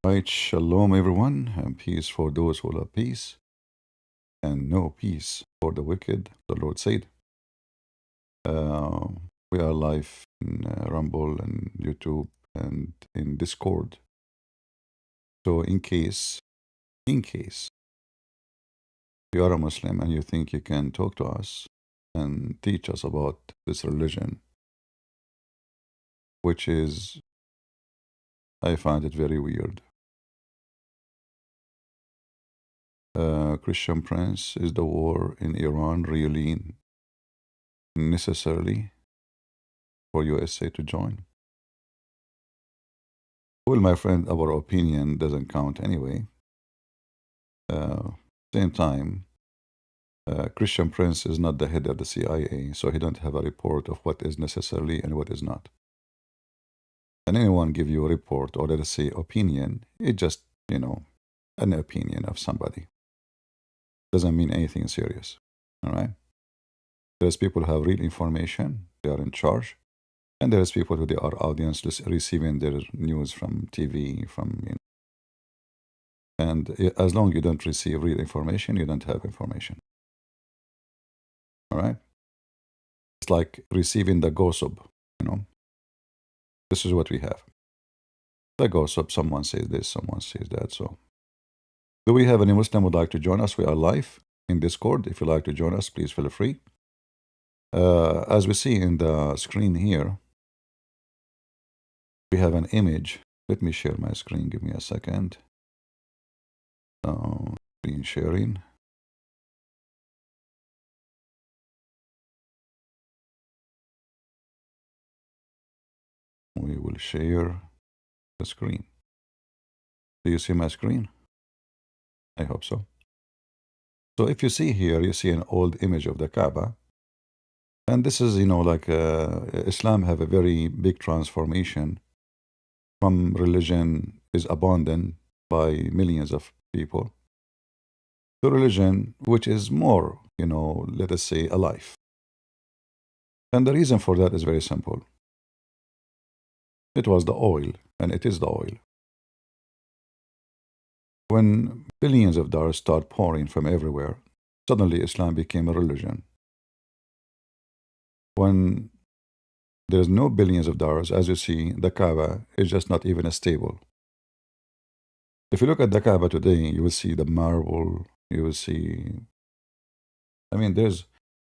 Right, shalom everyone, and peace for those who love peace, and no peace for the wicked, the Lord said. Uh, we are live in Rumble and YouTube and in Discord. So in case you are a Muslim and you think you can talk to us and teach us about this religion, which is, I find it very weird. Christian Prince, is the war in Iran really necessarily for USA to join? Well, my friend, our opinion doesn't count anyway. Same time, Christian Prince is not the head of the CIA, so he don't have a report of what is necessarily and what is not. And anyone give you a report or let us say opinion, it just, an opinion of somebody. Doesn't mean anything serious. All right? There's people who have real information, they are in charge. And there's people who they are audience receiving their news from TV, and as long as you don't receive real information, you don't have information. All right? It's like receiving the gossip, you know. This is what we have. The gossip, someone says this, someone says that. So, do we have any Muslim who would like to join us? We are live in Discord. If you'd like to join us, please feel free. As we see in the screen here, we have an image. Let me share my screen. Give me a second. Screen sharing. We will share the screen. Do you see my screen? I hope so. So if you see here, you see an old image of the Kaaba. And this is, like Islam have a very big transformation from religion is abandoned by millions of people to religion which is more, let us say, alive. And the reason for that is very simple. It was the oil, and it is the oil. When billions of dollars start pouring from everywhere, suddenly Islam became a religion. When there's no billions of dollars, as you see, the Kaaba is just not even a stable. If you look at the Kaaba today, you will see the marble, you will see, there's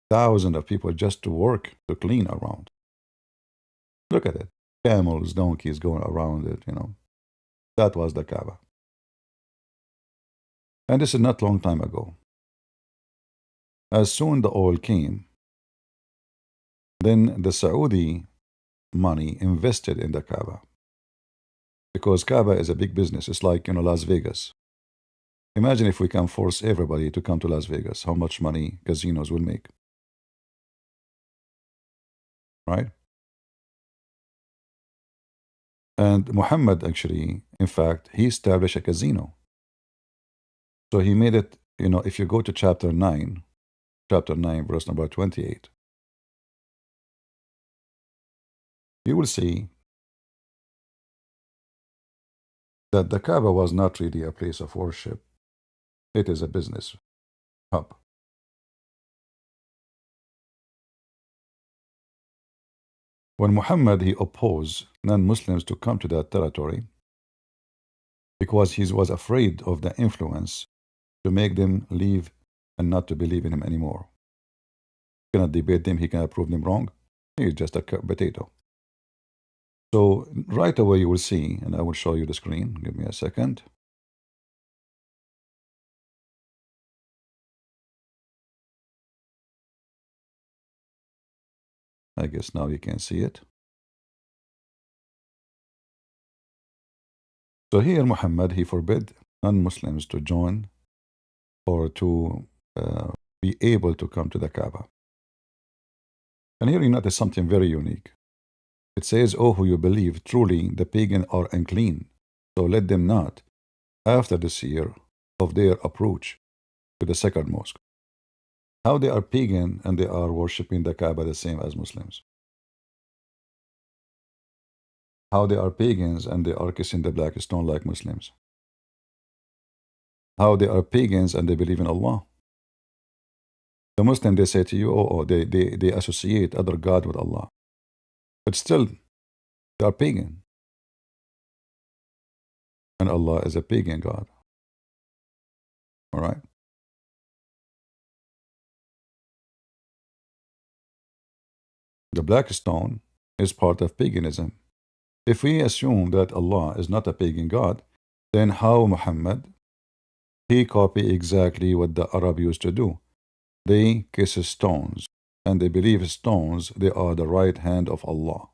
thousands of people just to work, to clean around. Look at it. Camels, donkeys going around it, That was the Kaaba. And this is not long time ago. As soon the oil came, then the Saudi money invested in the Kaaba. Because Kaaba is a big business. It's like, Las Vegas. Imagine if we can force everybody to come to Las Vegas, how much money casinos will make. Right? And Muhammad actually, in fact, he established a casino. So he made it, if you go to chapter 9, verse number 28, you will see that the Kaaba was not really a place of worship. It is a business hub. When Muhammad, he opposed non-Muslims to come to that territory because he was afraid of the influence to make them leave and not to believe in him anymore. He cannot debate them, he cannot prove them wrong. He's just a potato. So right away you will see, and I will show you the screen. Give me a second. I guess now you can see it. So here Muhammad, he forbid non-Muslims to join or to be able to come to the Kaaba. And here you notice something very unique. It says, "Oh, who you believe, truly the pagan are unclean, so let them not, after this year of their approach to the sacred mosque." How they are pagan and they are worshipping the Kaaba the same as Muslims. how they are pagans and they are kissing the black stone like Muslims. How they are pagans and they believe in Allah. The Muslim, they say to you, they associate other God with Allah. But still, they are pagan. And Allah is a pagan God. All right? The black stone is part of paganism. If we assume that Allah is not a pagan God, then how Muhammad, he copied exactly what the Arab used to do. They kiss stones, and they believe stones, they are the right hand of Allah.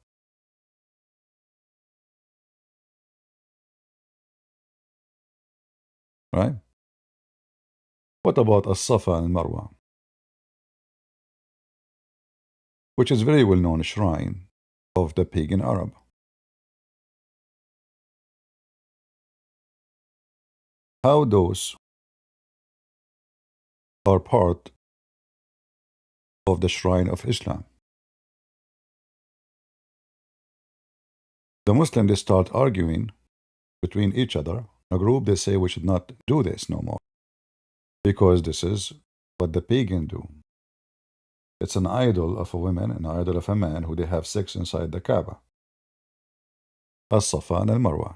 Right? What about As-Safa and Marwa, which is very well known shrine of the pagan Arab? How those are part of the shrine of Islam? The Muslims, they start arguing between each other. A group, they say we should not do this no more because this is what the pagan do. It's an idol of a woman, an idol of a man who they have sex inside the Kaaba. As-Safa and Al-Marwa.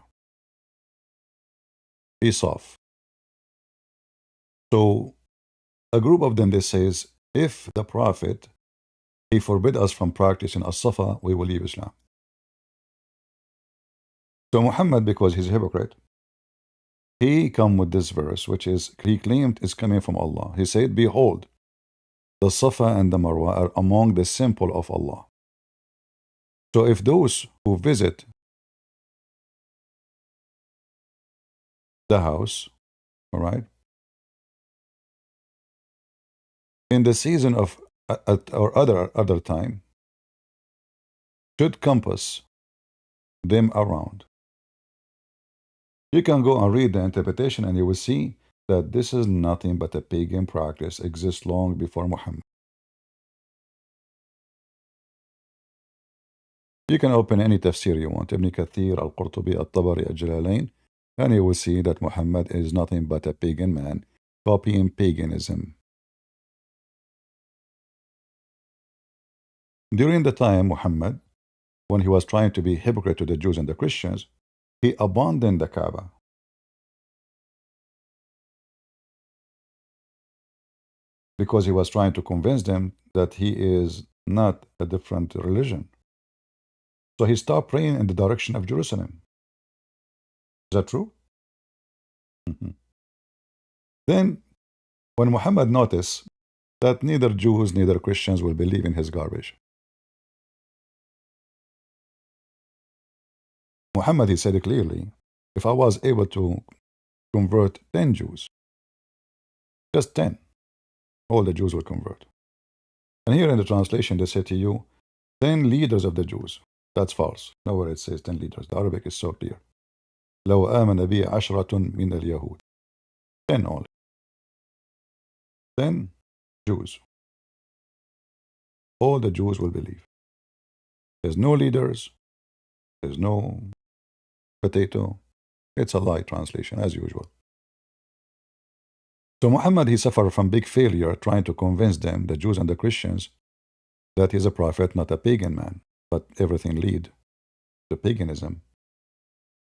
Isaf. So a group of them, they says, if the Prophet, he forbid us from practicing As-Safa, we will leave Islam. So Muhammad, because he's a hypocrite, he come with this verse, which is, he claimed is coming from Allah. He said, behold, the Safa and the Marwa are among the symbol of Allah. So if those who visit the house, all right, in the season of or other time, should compass them around. You can go and read the interpretation and you will see that this is nothing but a pagan practice, exists long before Muhammad. You can open any tafsir you want, Ibn Kathir, Al-Qurtubi, Al-Tabari, Al-Jalalain, and you will see that Muhammad is nothing but a pagan man, copying paganism. During the time Muhammad, when he was trying to be hypocrite to the Jews and the Christians, he abandoned the Kaaba. Because he was trying to convince them that he is not a different religion. So he stopped praying in the direction of Jerusalem. Is that true? Then, when Muhammad noticed that neither Jews, neither Christians will believe in his garbage, Muhammad, he said clearly, if I was able to convert 10 Jews, just 10, all the Jews will convert. And here in the translation, they say to you, 10 leaders of the Jews. That's false. Nowhere it says 10 leaders. The Arabic is so clear. لو آمن بي عشرة من اليهود. 10 only. 10 Jews. All the Jews will believe. There's no leaders. There's no potato. It's a lie translation, as usual. So Muhammad, he suffered from big failure trying to convince them, the Jews and the Christians, that he's a prophet, not a pagan man. But everything lead to paganism.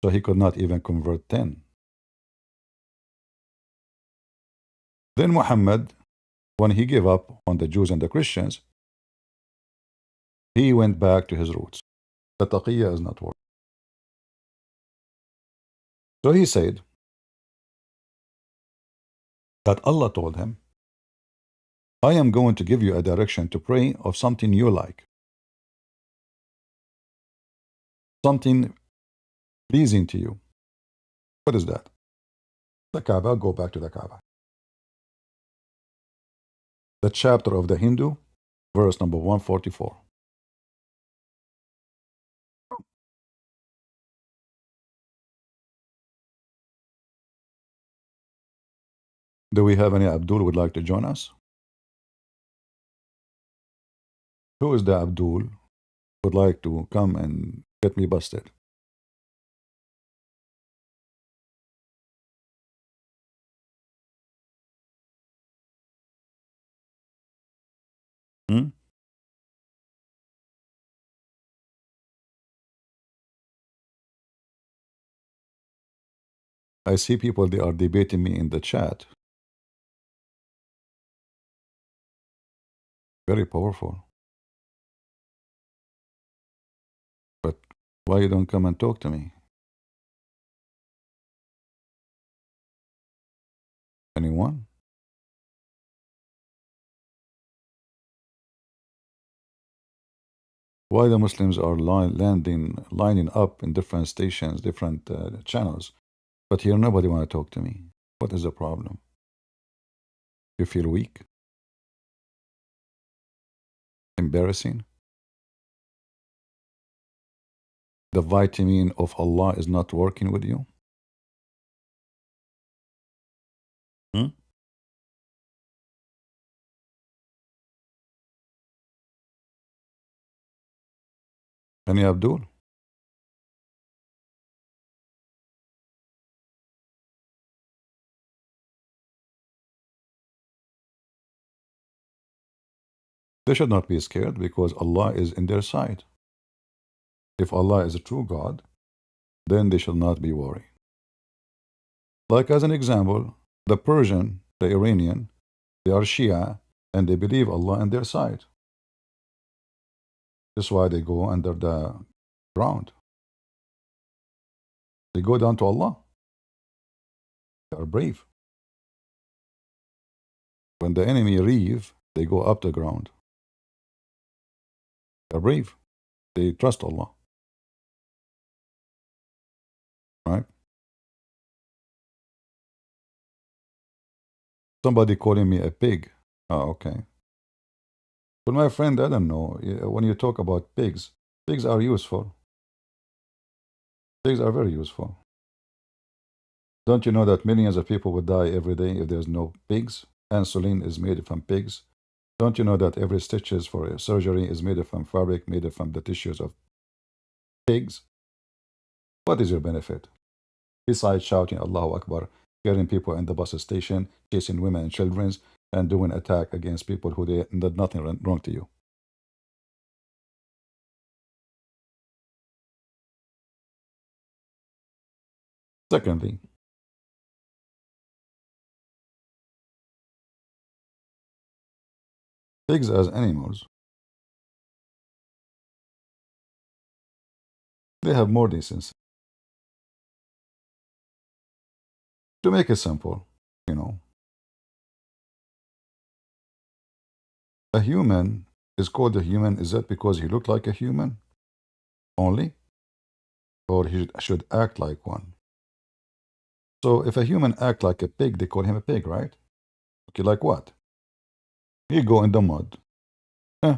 So he could not even convert 10. Then Muhammad, when he gave up on the Jews and the Christians, he went back to his roots. The taqiyya is not working. So he said that Allah told him, I am going to give you a direction to pray of something you like. Something pleasing to you. What is that? The Kaaba, go back to the Kaaba. The chapter of the Hindu, verse number 144. Do we have any Abdul would like to join us? Who is the Abdul would like to come and get me busted? Hmm? I see people, they are debating me in the chat. Very powerful. But why you don't come and talk to me? Anyone? Why the Muslims are lining up in different stations, different channels, but here nobody want to talk to me. What is the problem? You feel weak? Embarrassing? The vitamin of Allah is not working with you? Hmm? Any Abdul? They should not be scared because Allah is in their side. If Allah is a true God, then they should not be worried. Like as an example, the Persian, the Iranian, they are Shia and they believe Allah on their side. That's why they go under the ground. They go down to Allah. They are brave. When the enemy leave, they go up the ground. They are brave. They trust Allah. Right? Somebody calling me a pig. Oh, okay. But my friend, I don't know. When you talk about pigs, pigs are useful. Pigs are very useful. Don't you know that millions of people would die every day if there's no pigs? Insulin is made from pigs. Don't you know that every stitches for a surgery is made from fabric, made from the tissues of pigs? What is your benefit? Besides shouting Allahu Akbar, scaring people in the bus station, chasing women and children, and doing attack against people who did nothing wrong to you. Secondly, pigs as animals, they have more decency. To make it simple, you know, a human is called a human. Is that because he looked like a human only? Or he should act like one? So if a human act like a pig, they call him a pig, right? Okay, like what? He go in the mud. Eh,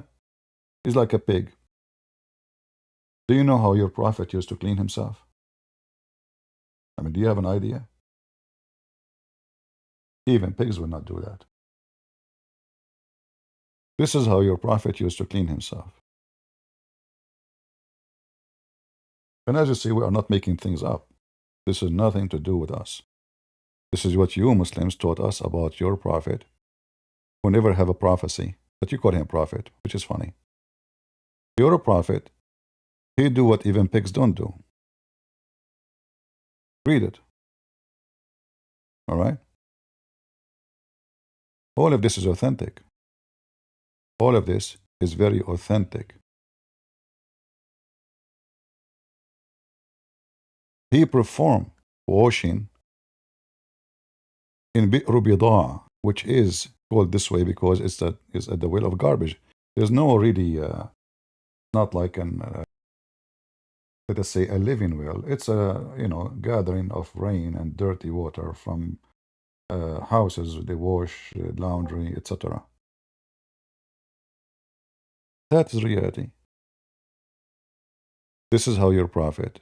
he's like a pig. Do you know how your prophet used to clean himself? I mean, do you have an idea? Even pigs would not do that. This is how your prophet used to clean himself. And as you see, we are not making things up. This has nothing to do with us. This is what you Muslims taught us about your prophet, who never have a prophecy, but you call him prophet, which is funny. You're a prophet. He do what even pigs don't do. Read it. All right? All of this is authentic. All of this is very authentic. He performed washing in Bi'r Bidaa, which is called this way because it's at the well of garbage. There's no really, not like an, let us say, a living well. It's a, gathering of rain and dirty water from houses. They wash, laundry, etc. That is reality. This is how your prophet.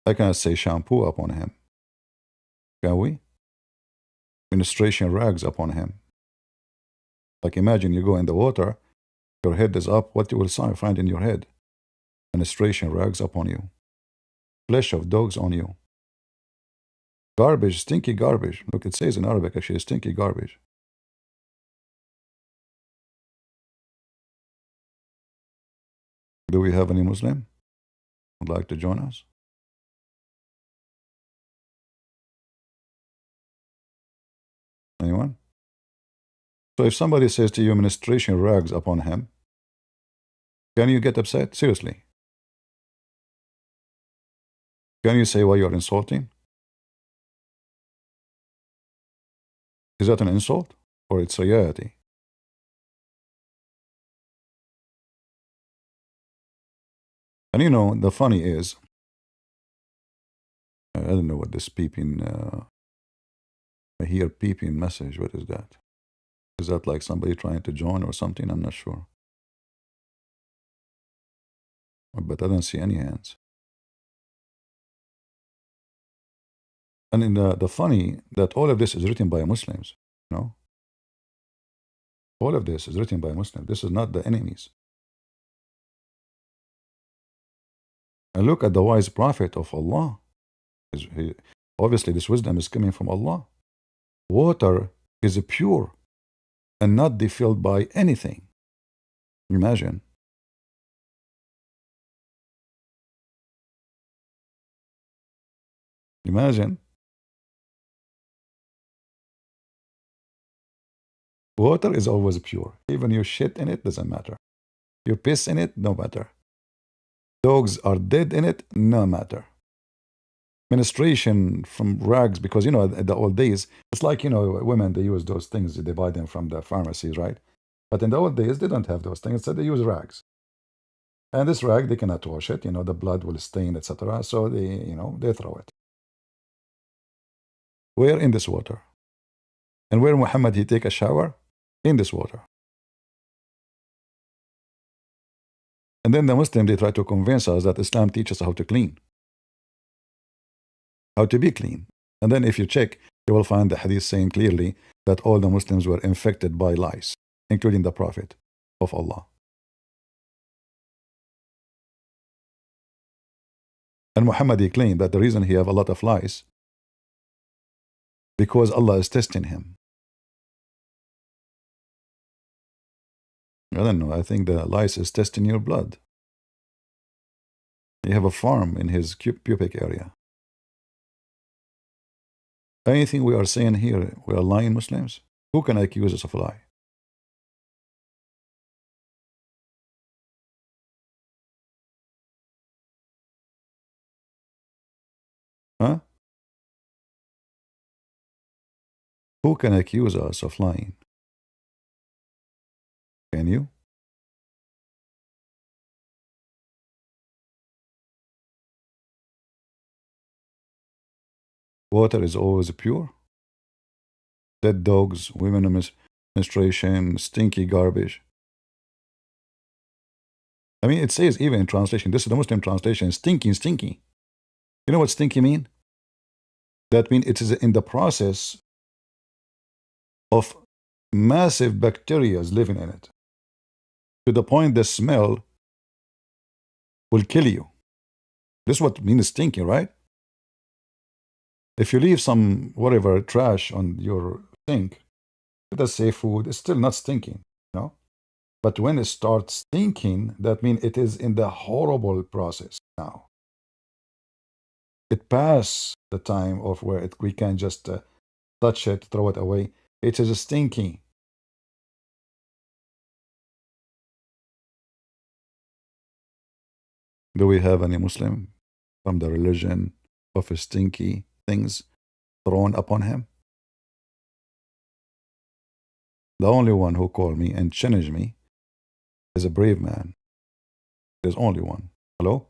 I cannot say shampoo upon him. Can we? Menstruation rags upon him. Like imagine you go in the water, your head is up, what you will find in your head? Menstruation rags upon you. Flesh of dogs on you. Garbage, stinky garbage. Look, it says in Arabic actually, stinky garbage. Do we have any Muslim who'd like to join us? Anyone? So if somebody says to you, menstruation rags upon him, can you get upset? Seriously. Can you say why you're insulting? Is that an insult? Or it's reality? And you know, the funny is, I don't know what this peeping, I hear peeping message. What is that? Is that like somebody trying to join or something? I'm not sure. But I don't see any hands. And in the funny that all of this is written by Muslims, you know? All of this is written by Muslims. This is not the enemies. And look at the wise prophet of Allah. Obviously, this wisdom is coming from Allah. Water is pure and not defiled by anything. Imagine. Imagine. Water is always pure. Even you shit in it, doesn't matter. You piss in it, no matter. Dogs are dead in it, no matter. Menstruation from rags, because you know, in the old days, it's like, you know, women, they use those things, they buy them from the pharmacies, right? But in the old days, they don't have those things, so they use rags. And this rag, they cannot wash it, you know, the blood will stain, etc. So they, you know, they throw it. Where? In this water. And where Muhammad, he take a shower? In this water. And then the Muslim, they try to convince us that Islam teaches how to clean. How to be clean. And then if you check, you will find the hadith saying clearly that all the Muslims were infected by lice, including the Prophet of Allah. And Muhammad, he claimed that the reason he have a lot of lice, because Allah is testing him. I don't know, I think the lice is testing your blood. You have a farm in his pubic area. Anything we are saying here, we are lying Muslims? Who can accuse us of a lie? Huh? Who can accuse us of lying? Can you? Water is always pure. Dead dogs, women on menstruation, stinky garbage. I mean, it says even in translation, this is the Muslim translation, stinky, stinky. You know what stinky mean? That means it is in the process of massive bacteria living in it, to the point the smell will kill you. This is what means stinky, right? If you leave some whatever trash on your sink, let us say food, it's still not stinking, you know? But when it starts stinking, that means it is in the horrible process now. It passed the time of where we can just touch it, throw it away. It is stinky. Do we have any Muslim from the religion of stinky things thrown upon him? The only one who called me and challenged me is a brave man. There's only one. Hello?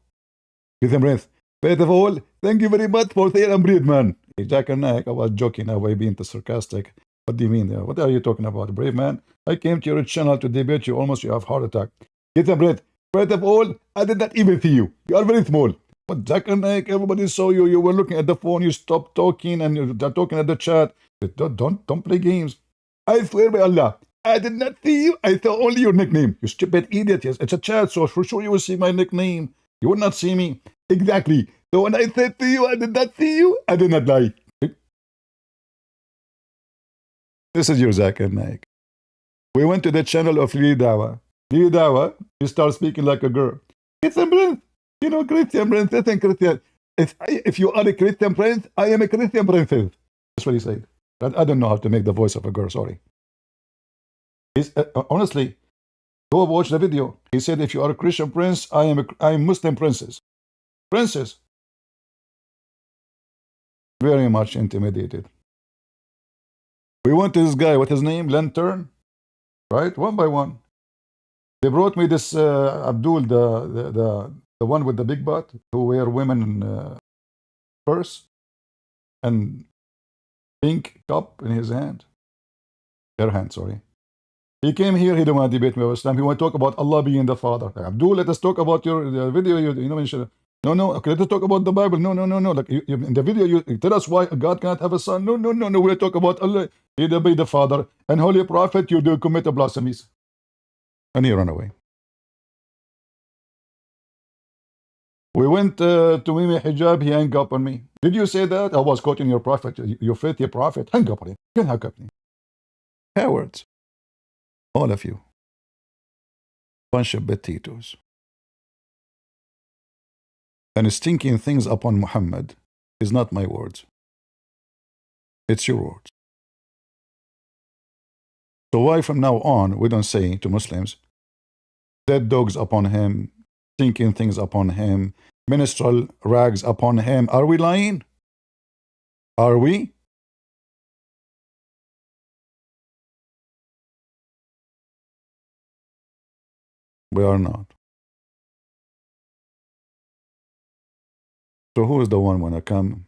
Give him breath. First of all, thank you very much for saying I'm brave man. Hey, Jack and Nick, I was joking, I was being too sarcastic. What do you mean? What are you talking about, brave man? I came to your channel to debate you, almost you have heart attack. Get a breath. First of all, I did not even see you. You are very small. But Jack and Nick, everybody saw you. You were looking at the phone. You stopped talking and you're talking at the chat. Don't play games. I swear by Allah, I did not see you. I saw only your nickname. You stupid idiot. Yes, it's a chat, so for sure you will see my nickname. You will not see me. Exactly. So when I said to you, I did not see you, I did not lie. This is your Zakir Naik. We went to the channel of Lili Dawa. Lili Dawa, you start speaking like a girl. Christian Prince. You know, Christian Prince. I think Christian. If you are a Christian Prince, I am a Christian Princess. That's what he said. I don't know how to make the voice of a girl. Sorry. Honestly, go watch the video. He said, if you are a Christian prince, I am Muslim princess. Princess. Very much intimidated. We went to this guy, what's his name? Lantern. Right? One by one. They brought me this Abdul, the one with the big butt, who wear women purse and pink cup in his hand. Her hand, sorry. He came here, he didn't want to debate me about Islam. He want to talk about Allah being the Father. Like, Abdul, let us talk about your video. You know, no. Okay, let us talk about the Bible. No. Like in the video, you tell us why God cannot have a son. No. We'll talk about Allah. He be the Father and Holy Prophet. You do commit blasphemies, and he ran away. We went to Mimi Hijab. He hung up on me. Did you say that? I was quoting your prophet. Your faithful prophet. Hang up on him. Can hang up on me. Cowards. All of you. Bunch of potatoes. And stinking things upon Muhammad is not my words. It's your words. So why from now on we don't say to Muslims, dead dogs upon him, stinking things upon him, minstrel rags upon him? Are we lying? Are we? We are not. So who is the one when I come?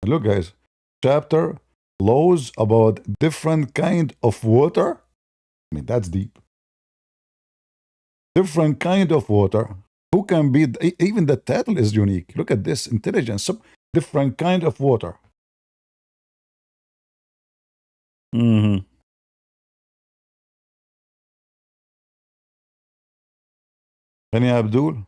Look, guys, chapter laws about different kind of water. I mean, that's deep. Different kind of water. Who can be? Even the title is unique. Look at this intelligence. Different kind of water. Any Abdul?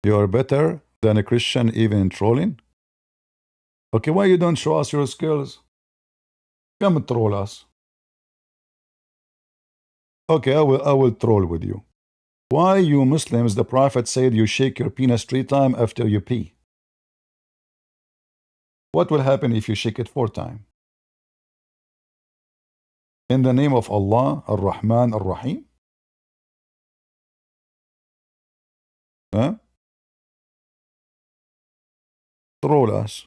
You are better than a Christian even in trolling? Okay, why you don't show us your skills? Come and troll us. Okay, I will troll with you. Why you Muslims, the Prophet said you shake your penis 3 times after you pee? What will happen if you shake it 4 times? In the name of Allah, Ar-Rahman, Ar-Rahim? Huh? Troll us.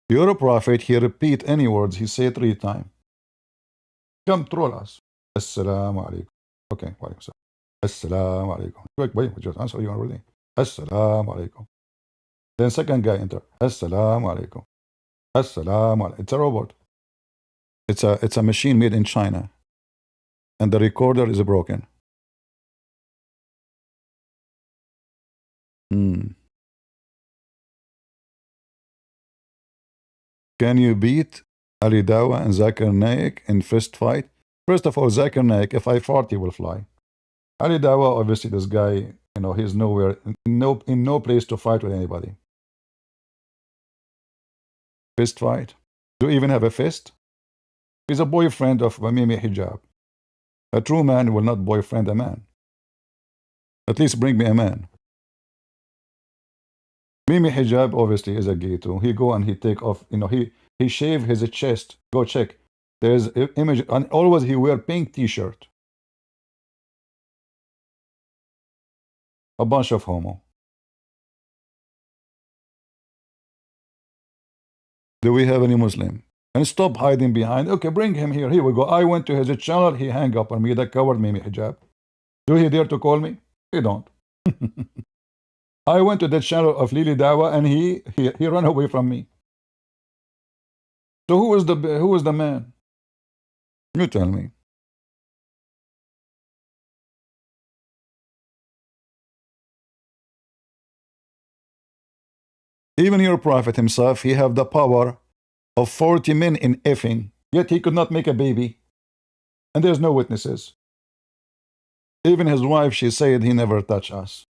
You're a prophet, he repeat any words, he say 3 times. Come troll us. Assalamu alaikum. Okay, wa alaikum salam. Assalamu alaikum. Wait, just answer you already. Assalamu alaikum. Then second guy enter. Assalamu alaikum. Assalamu alaikum. It's a robot. It's a machine made in China. And the recorder is broken. Can you beat Ali Dawa and Zakir Naik in fist fight? First of all, Zakir Naik, if I fart, he will fly. Ali Dawa, obviously, this guy, you know, he's nowhere, in no place to fight with anybody. Fist fight? Do you even have a fist? He's a boyfriend of Mimi Hijab. A true man will not boyfriend a man. At least bring me a man. Mimi Hijab obviously is a gay too. He go and he take off, you know, he shave his chest. Go check. There's an image, and always he wear pink t-shirt. A bunch of homo. Do we have any Muslim? And stop hiding behind, okay, bring him here. Here we go. I went to his channel, he hang up on me, that covered Mimi Hijab. Do he dare to call me? He don't. I went to the channel of Lily Dawa and he ran away from me. So who is the man? You tell me. Even your prophet himself, he have the power of 40 men in effing, yet he could not make a baby. And there's no witnesses. Even his wife, she said he never touched us.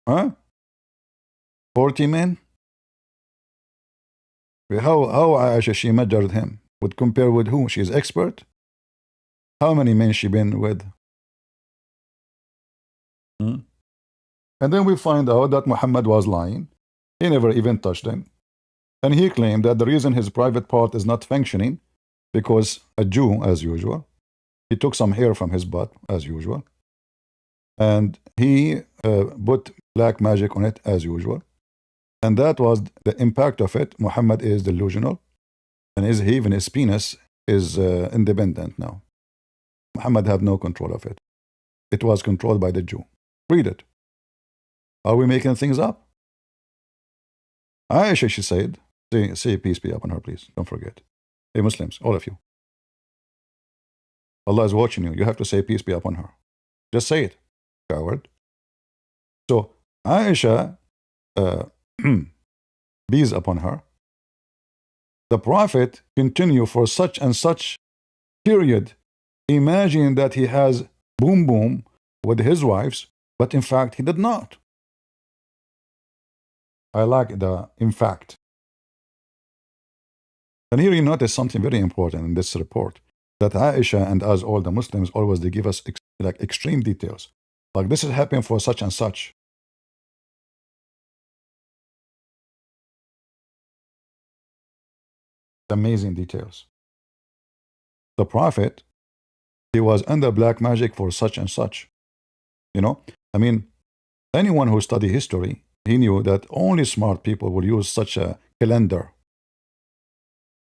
Huh? 40 men? How Aisha, she measured him? Would compare with who? She's expert? How many men she been with? Hmm? And then we find out that Muhammad was lying. He never even touched them. And he claimed that the reason his private part is not functioning because a Jew, as usual, he took some hair from his butt, as usual, and he put black magic on it, as usual. And that was the impact of it. Muhammad is delusional, and even his penis is independent now. Muhammad had no control of it. It was controlled by the Jew. Read it. Are we making things up? Aisha, she said, say peace be upon her, please. Don't forget. Hey, Muslims, all of you. Allah is watching you. You have to say peace be upon her. Just say it, coward. So Aisha, peace upon her, the Prophet continued for such and such period, imagining that he has boom boom with his wives, but in fact he did not. I like the in fact. And here you notice something very important in this report, that Aisha and us all the Muslims always they give us like extreme details. Like this is happening for such and such. Amazing details. The Prophet, he was under black magic for such and such. You know, I mean, anyone who study history, he knew that only smart people will use such a calendar.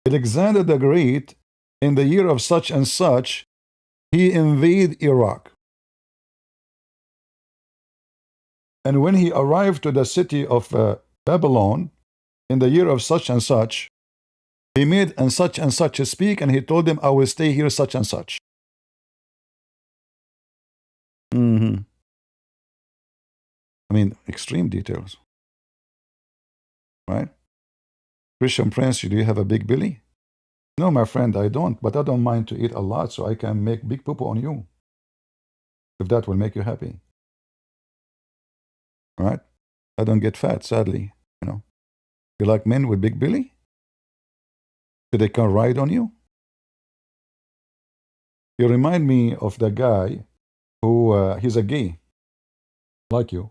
Alexander the Great, in the year of such and such, he invaded Iraq. And when he arrived to the city of Babylon, in the year of such and such, he made and such a speak, and he told them, I will stay here such and such. I mean, extreme details. Right? Christian Prince, do you have a big belly? No, my friend, I don't, but I don't mind to eat a lot so I can make big poo-poo on you. If that will make you happy. Right? I don't get fat, sadly. You know. You like men with big belly? So they can ride on you? You remind me of the guy who, he's a gay, like you.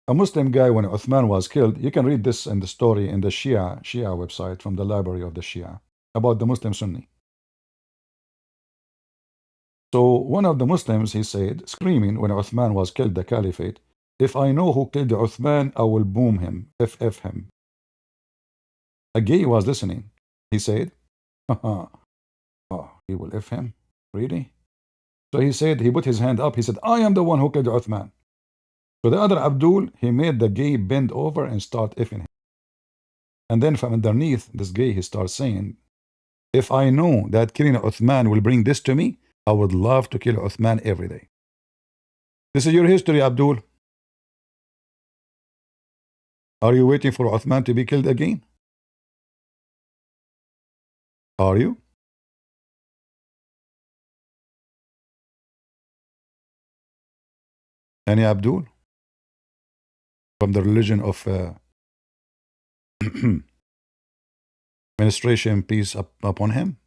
A Muslim guy, when Uthman was killed, you can read this in the story in the Shia website from the library of the Shia about the Muslim Sunni. So one of the Muslims, he said, screaming when Uthman was killed, the caliphate, if I know who killed Uthman, I will boom him, FF him. A gay was listening. He said, oh, he will F him? Really? So he said, he put his hand up, he said, I am the one who killed Uthman. So the other Abdul, he made the gay bend over and start effing him. And then from underneath, this gay, he starts saying, if I know that killing Uthman will bring this to me, I would love to kill Uthman every day. This is your history, Abdul. Are you waiting for Uthman to be killed again? Are you? Any Abdul? From the religion of administration, peace upon him?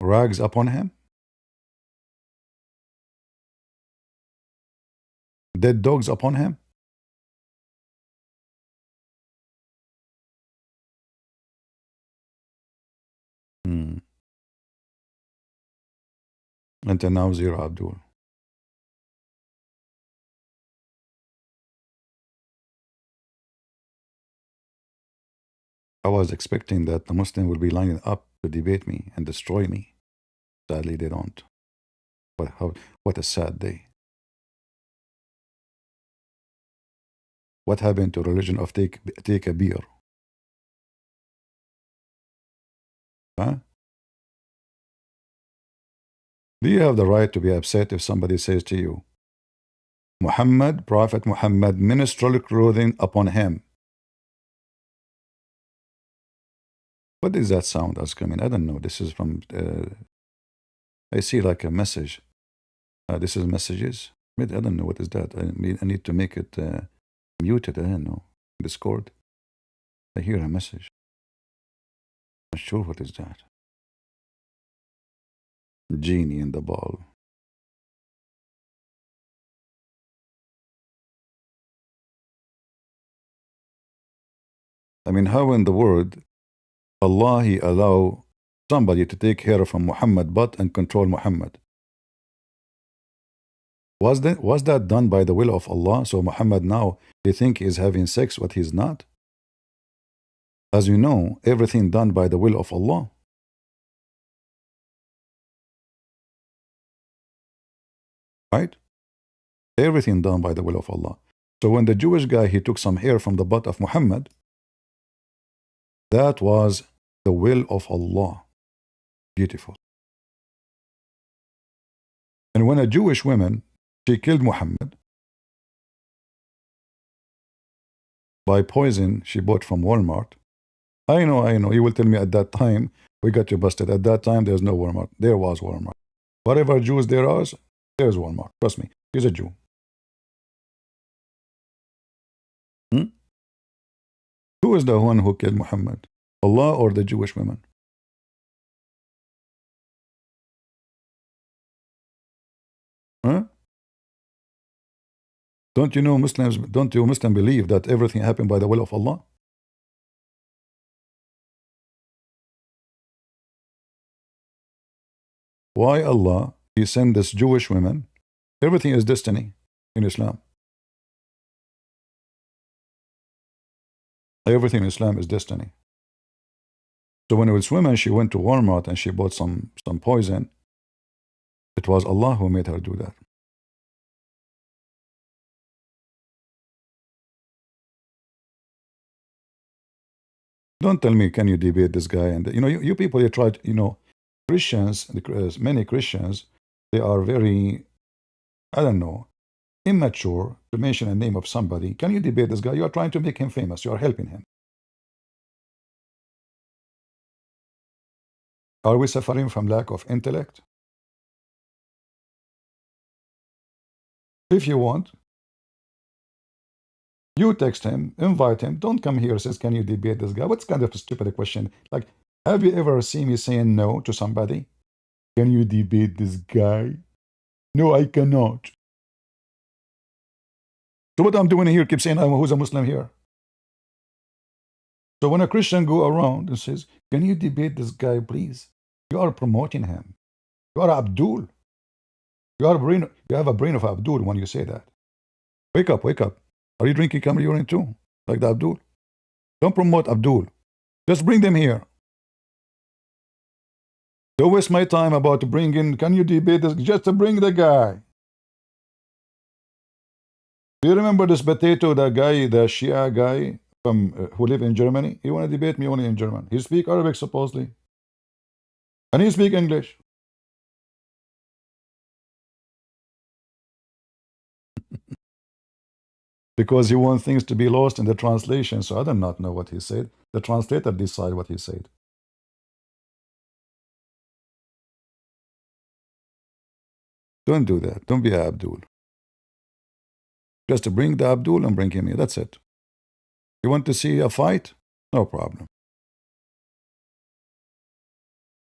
Rags upon him? Dead dogs upon him? Until now, zero Abdul. I was expecting that the Muslim will be lining up to debate me and destroy me. Sadly, they don't. But what a sad day. What happened to religion of take a beer? Huh? Do you have the right to be upset if somebody says to you, Muhammad, Prophet Muhammad, ministerial clothing upon him? What is that sound that's coming? I don't know. This is from, I see like a message. This is messages. I don't know what is that. I need to make it muted. I don't know. Discord. I hear a message. Not sure what is that. Genie in the ball. I mean, how in the world Allah He allow somebody to take hair from Muhammad but and control Muhammad? Was that done by the will of Allah? So Muhammad now they think he's having sex, what he's not. As you know, everything done by the will of Allah. Right? Everything done by the will of Allah. So when the Jewish guy he took some hair from the butt of Muhammad, that was the will of Allah. Beautiful. And when a Jewish woman she killed Muhammad by poison she bought from Walmart. I know. You will tell me at that time we got you busted. At that time there's no Walmart. There was Walmart. Whatever Jews there are, there's Walmart. Trust me. He's a Jew. Who is the one who killed Muhammad? Allah or the Jewish women? Huh? Don't you know Muslims, don't you Muslims believe that everything happened by the will of Allah? Why Allah, He sent this Jewish women? Everything is destiny in Islam. Everything in Islam is destiny. So when it was women, she went to Walmart and she bought some poison. It was Allah who made her do that. Don't tell me, can you debate this guy? And you people, you tried, Christians, many Christians, they are very, I don't know, immature to mention a name of somebody. Can you debate this guy? You are trying to make him famous. You are helping him. Are we suffering from lack of intellect? If you want, you text him, invite him. Don't come here, says, can you debate this guy? What's kind of a stupid question? Like, have you ever seen me saying no to somebody? Can you debate this guy? No, I cannot. So what I'm doing here, keep saying, who's a Muslim here? So when a Christian go around and says, can you debate this guy, please? You are promoting him. You are Abdul. You have a brain of Abdul when you say that. Wake up, wake up. Are you drinking camel urine too? Like the Abdul? Don't promote Abdul. Just bring them here. Don't waste my time about bringing, can you debate this? Just to bring the guy. Do you remember this potato, the guy, the Shia guy from who live in Germany? He want to debate me only in German. He speak Arabic supposedly. And he speak English. Because he wants things to be lost in the translation. So I do not know what he said. The translator decide what he said. Don't do that. Don't be Abdul. Just to bring the Abdul and bring him here. That's it. You want to see a fight? No problem.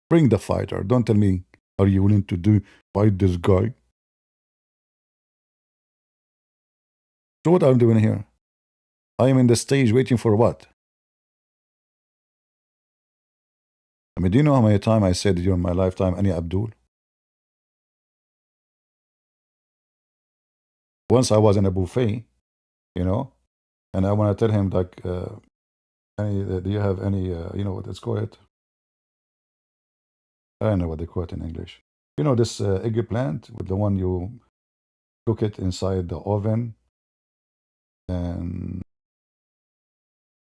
Bring the fighter. Don't tell me, are you willing to fight this guy? So what I'm doing here? I am in the stage waiting for what? I mean, do you know how many times I said during my lifetime, any Abdul? Once I was in a buffet, and I want to tell him, like, do you have any, what it's called? I don't know what they call it in English. You know, this eggplant, with the one you cook it inside the oven, and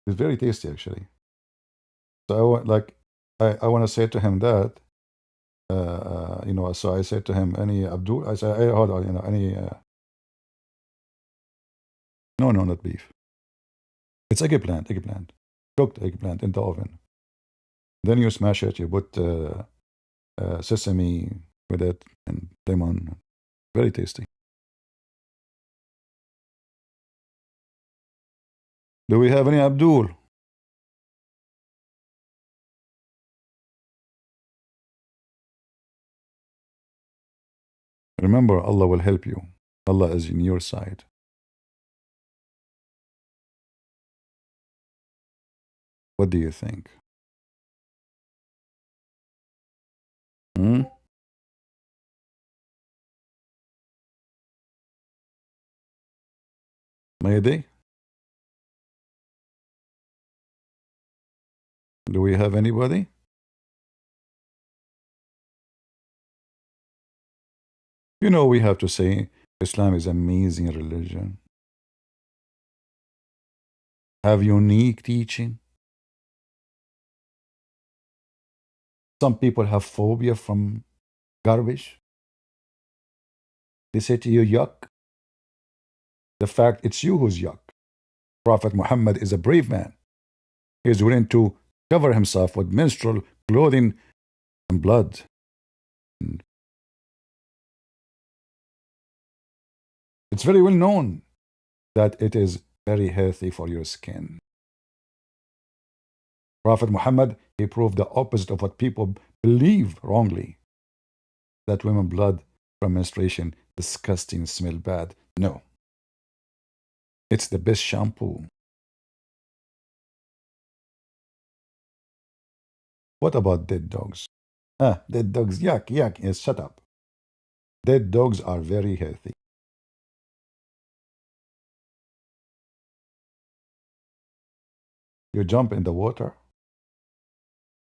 it's very tasty, actually. So I want to say to him that, so I said to him, any Abdul? I said, hey, hold on, any... No, not beef. It's eggplant. Cooked eggplant in the oven. Then you smash it, you put sesame with it and lemon. Very tasty. Do we have any Abdul? Remember, Allah will help you. Allah is in your side. What do you think? Hmm? Mayday? Do we have anybody? You know, we have to say Islam is amazing religion. Have unique teaching. Some people have phobia from garbage. They say to you, yuck. The fact it's you who's yuck. Prophet Muhammad is a brave man. He is willing to cover himself with menstrual clothing and blood. It's very well known that it is very healthy for your skin. Prophet Muhammad, he proved the opposite of what people believe wrongly. That women blood from menstruation, disgusting, smell bad. No. It's the best shampoo. What about dead dogs? Dead dogs, yuck, yuck. Yes, shut up. Dead dogs are very healthy. You jump in the water,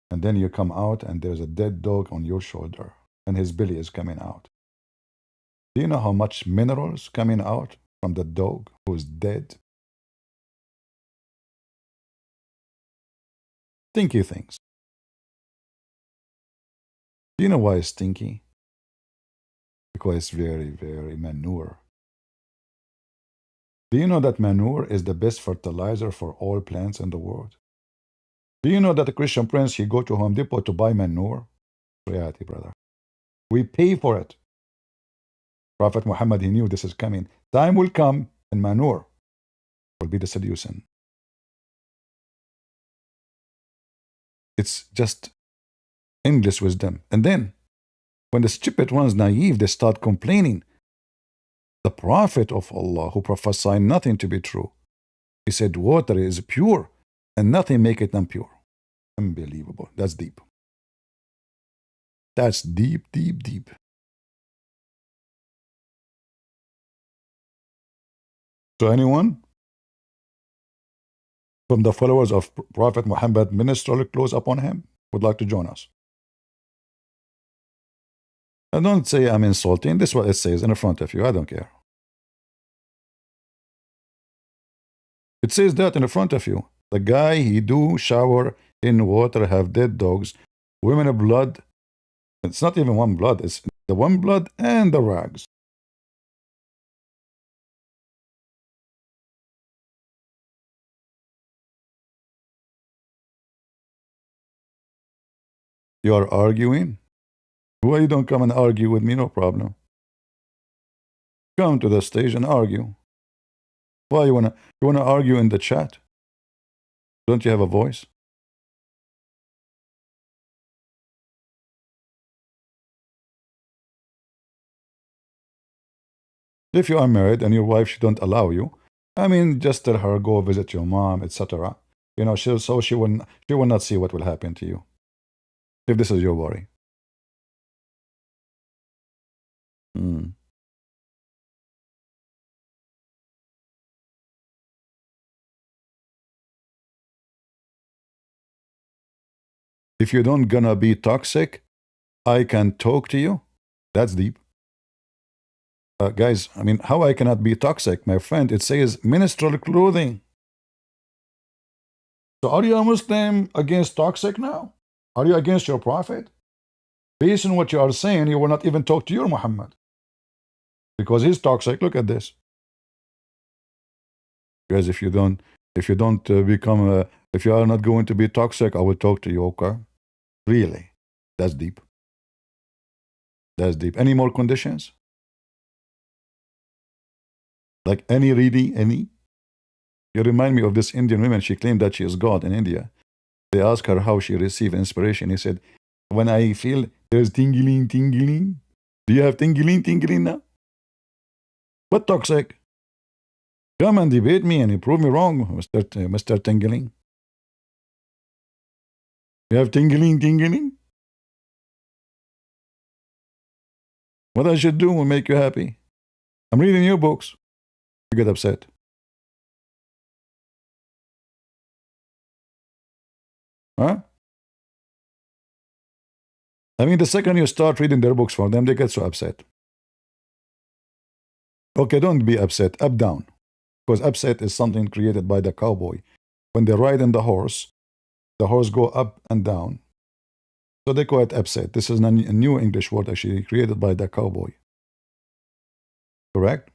and then you come out, and there's a dead dog on your shoulder, and his belly is coming out. Do you know how much minerals coming out from the dog who's dead? Stinky things. Do you know why it's stinky? Because it's very, very manure. Do you know that manure is the best fertilizer for all plants in the world? Do you know that the Christian prince, he go to Home Depot to buy manure? Reality, brother. We pay for it. Prophet Muhammad, he knew this is coming. Time will come and manure will be the solution. It's just English wisdom. And then, when the stupid ones, naive, they start complaining, the Prophet of Allah, who prophesied nothing to be true, he said water is pure and nothing make it impure. Unbelievable. That's deep. That's deep, deep, deep. So anyone from the followers of Prophet Muhammad, ministerial clothes upon him, would like to join us? And don't say I'm insulting. This is what it says in front of you. I don't care. It says that in front of you. The guy, he do shower in water, have dead dogs, women of blood. It's not even one blood. It's the one blood and the rags. You are arguing? Why you don't come and argue with me? No problem. Come to the stage and argue. Why you wanna argue in the chat? Don't you have a voice? If you are married and your wife, she don't allow you, I mean, just tell her, go visit your mom, etc. You know, she will not see what will happen to you. If this is your worry. If you don't gonna be toxic, I can talk to you. That's deep. Guys, I mean, how I cannot be toxic, my friend? It says ministerial clothing. So are you a Muslim against toxic now? Are you against your prophet? Based on what you are saying, you will not even talk to your Muhammad. Because he's toxic. Look at this. Guys, if you don't become if you are not going to be toxic, I will talk to you, okay? Really? That's deep. That's deep. Any more conditions? Like any really, any? You remind me of this Indian woman. She claimed that she is God in India. They asked her how she received inspiration. He said, when I feel there's tingling, tingling. Do you have tingling, tingling now? What toxic? Come and debate me and prove me wrong, Mr. Tingling. You have tingling, tingling? What I should do will make you happy. I'm reading your books. You get upset. Huh? I mean, the second you start reading their books for them, they get so upset. Okay, don't be upset. Up, down. Because upset is something created by the cowboy. When they ride on the horse go up and down. So they call it upset. This is a new English word actually created by the cowboy. Correct?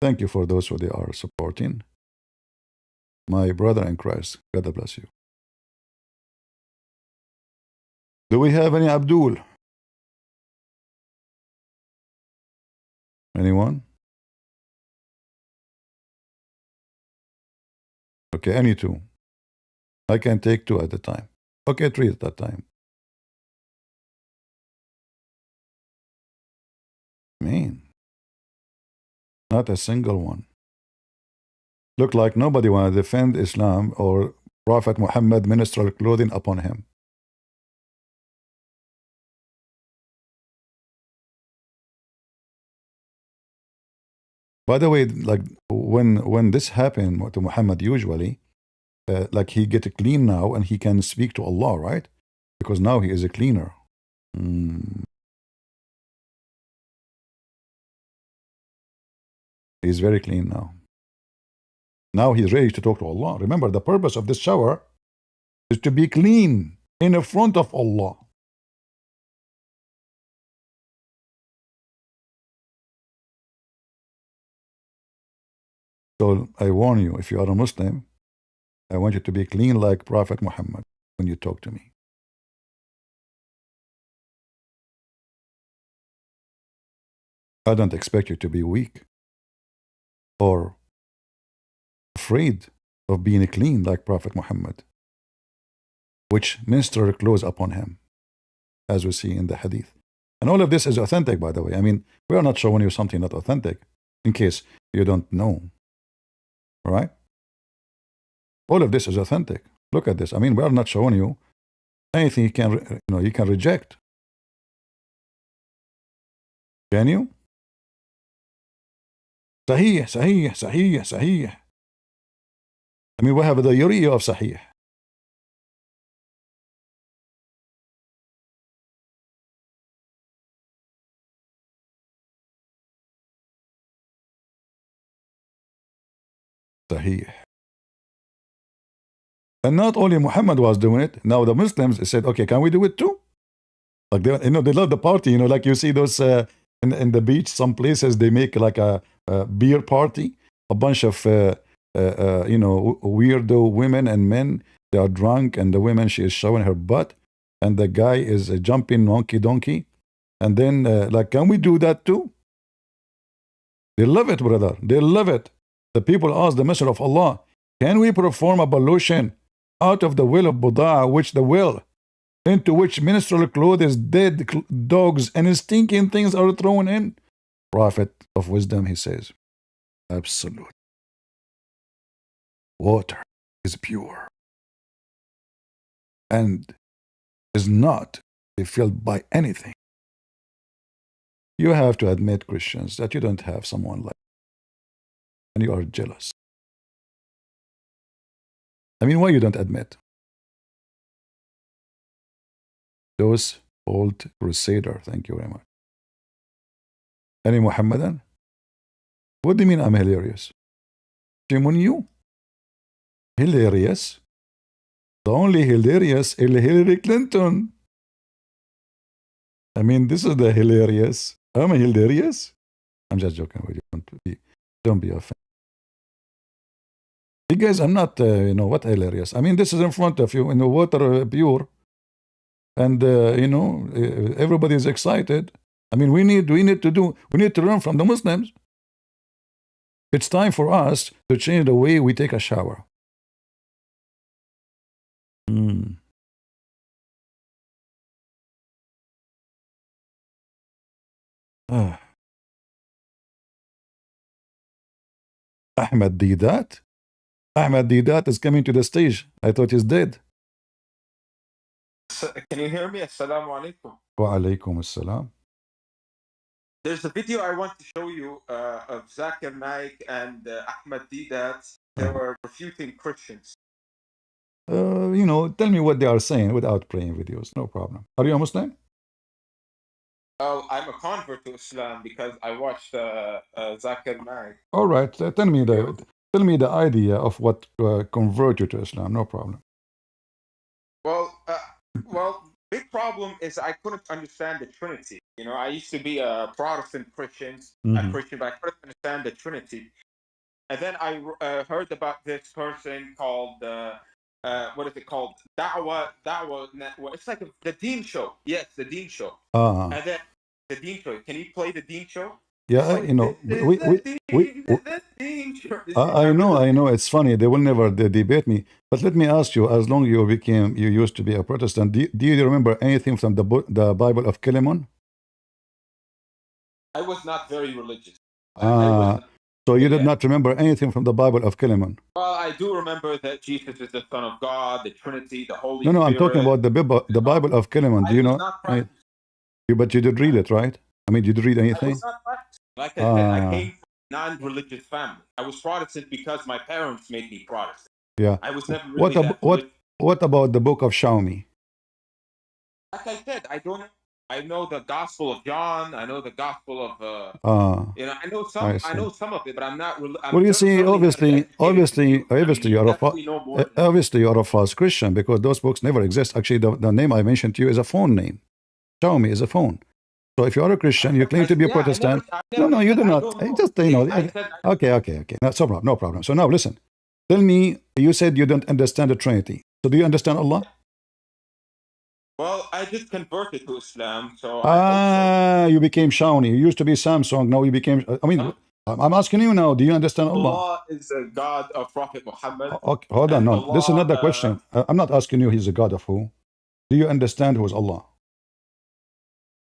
Thank you for those who they are supporting. My brother in Christ, God bless you. Do we have any Abdul? Anyone? Okay, any two. I can take two at a time. Okay, three at a time. Man, not a single one. Look like nobody want to defend Islam or Prophet Muhammad ministerial clothing upon him. By the way, like when this happened to Muhammad, usually, like he get clean now and he can speak to Allah, right? Because now he is a cleaner. He's very clean now. Now he's ready to talk to Allah. Remember, the purpose of this shower is to be clean in the front of Allah. So I warn you, if you are a Muslim, I want you to be clean like Prophet Muhammad when you talk to me. I don't expect you to be weak or afraid of being clean like Prophet Muhammad, which minister clothes upon him, as we see in the hadith. And all of this is authentic, by the way. I mean, we are not showing you something not authentic, in case you don't know. All right? All of this is authentic. Look at this. I mean, we are not showing you anything you can reject. Can you? Sahih, Sahih, Sahih, Sahih. I mean, we have the uriya of Sahih. Sahih. And not only Muhammad was doing it, now the Muslims said, okay, can we do it too? Like they love the party, like you see those in the beach, some places they make like a beer party, a bunch of weirdo women and men. They are drunk, and the woman, she is showing her butt, and the guy is jumping monkey donkey, and then like, can we do that too? They love it, brother. They love it. The people ask the Messenger of Allah, can we perform ablution out of the will of Buddha, which the will into which ministerial clothes, dead dogs, and stinking things are thrown in? Prophet of wisdom, he says, absolutely. Water is pure and is not filled by anything. You have to admit, Christians, that you don't have someone like that, and you are jealous. I mean, why you don't admit? Those old crusader, thank you very much. Any Muhammadan? What do you mean I'm hilarious? Shame on you. Hilarious? The only hilarious is Hillary Clinton. I mean, this is the hilarious. I'm hilarious? I'm just joking with you. Don't be offended. You guys are not, you know, what hilarious. I mean, this is in front of you in the water pure, and you know, everybody is excited. I mean, we need to learn from the Muslims. It's time for us to change the way we take a shower. Hmm. Ah. Ahmed Didat? Ahmed Didat is coming to the stage. I thought he's dead. Can you hear me? Assalamu alaikum. Wa alaikum assalam. There's a video I want to show you of Zakir Naik and Ahmed Didat. They were refuting Christians. You know, tell me what they are saying without playing videos. No problem. Are you a Muslim? Oh, I'm a convert to Islam because I watched Zakir Naik. All right. Tell me the idea of what convert you to Islam. No problem. Well, big problem is I couldn't understand the Trinity. You know, I used to be a Protestant Christian, but I couldn't understand the Trinity. And then I heard about this person called what is it called? Da'wah. It's like the Deen Show. Yes, the Deen Show. And then the Deen Show. Can you play the Deen Show? Yeah, Like, you know, the Deen Show. I know. It's funny. They will never debate me. But let me ask you: as long you used to be a Protestant, do you remember anything from the Bible of Philemon? I was not very religious. So you did not remember anything from the Bible of Philemon? Well, I do remember that Jesus is the Son of God, the Trinity, the Holy Spirit. No, I'm talking about the Bible of Philemon. Do you know? But you did read it, right? I mean, did you read anything? I was not practicing. Like I said, I came from a non-religious family. I was Protestant because my parents made me Protestant. Yeah. I was never really what about the book of Xiaomi? Like I said, I don't. I know the Gospel of John. I know the Gospel of. You know, I know some. I know some of it, but I'm not. Well, you see, obviously, you're a false Christian because those books never exist. Actually, the name I mentioned to you is a phone name. Xiaomi is a phone. So if you're a Christian, you claim to be a Protestant. No, you do not. Just you know. Okay. No problem. So now listen. Tell me, you said you don't understand the Trinity. So do you understand Allah? Well, I just converted to Islam, so. You became Xiaomi. You used to be Samsung. Now you became. I mean, I'm asking you now. Do you understand Allah? Allah is the God of Prophet Muhammad. Okay, hold on. No, this is not the question. I'm not asking you. He's the God of who? Do you understand who is Allah?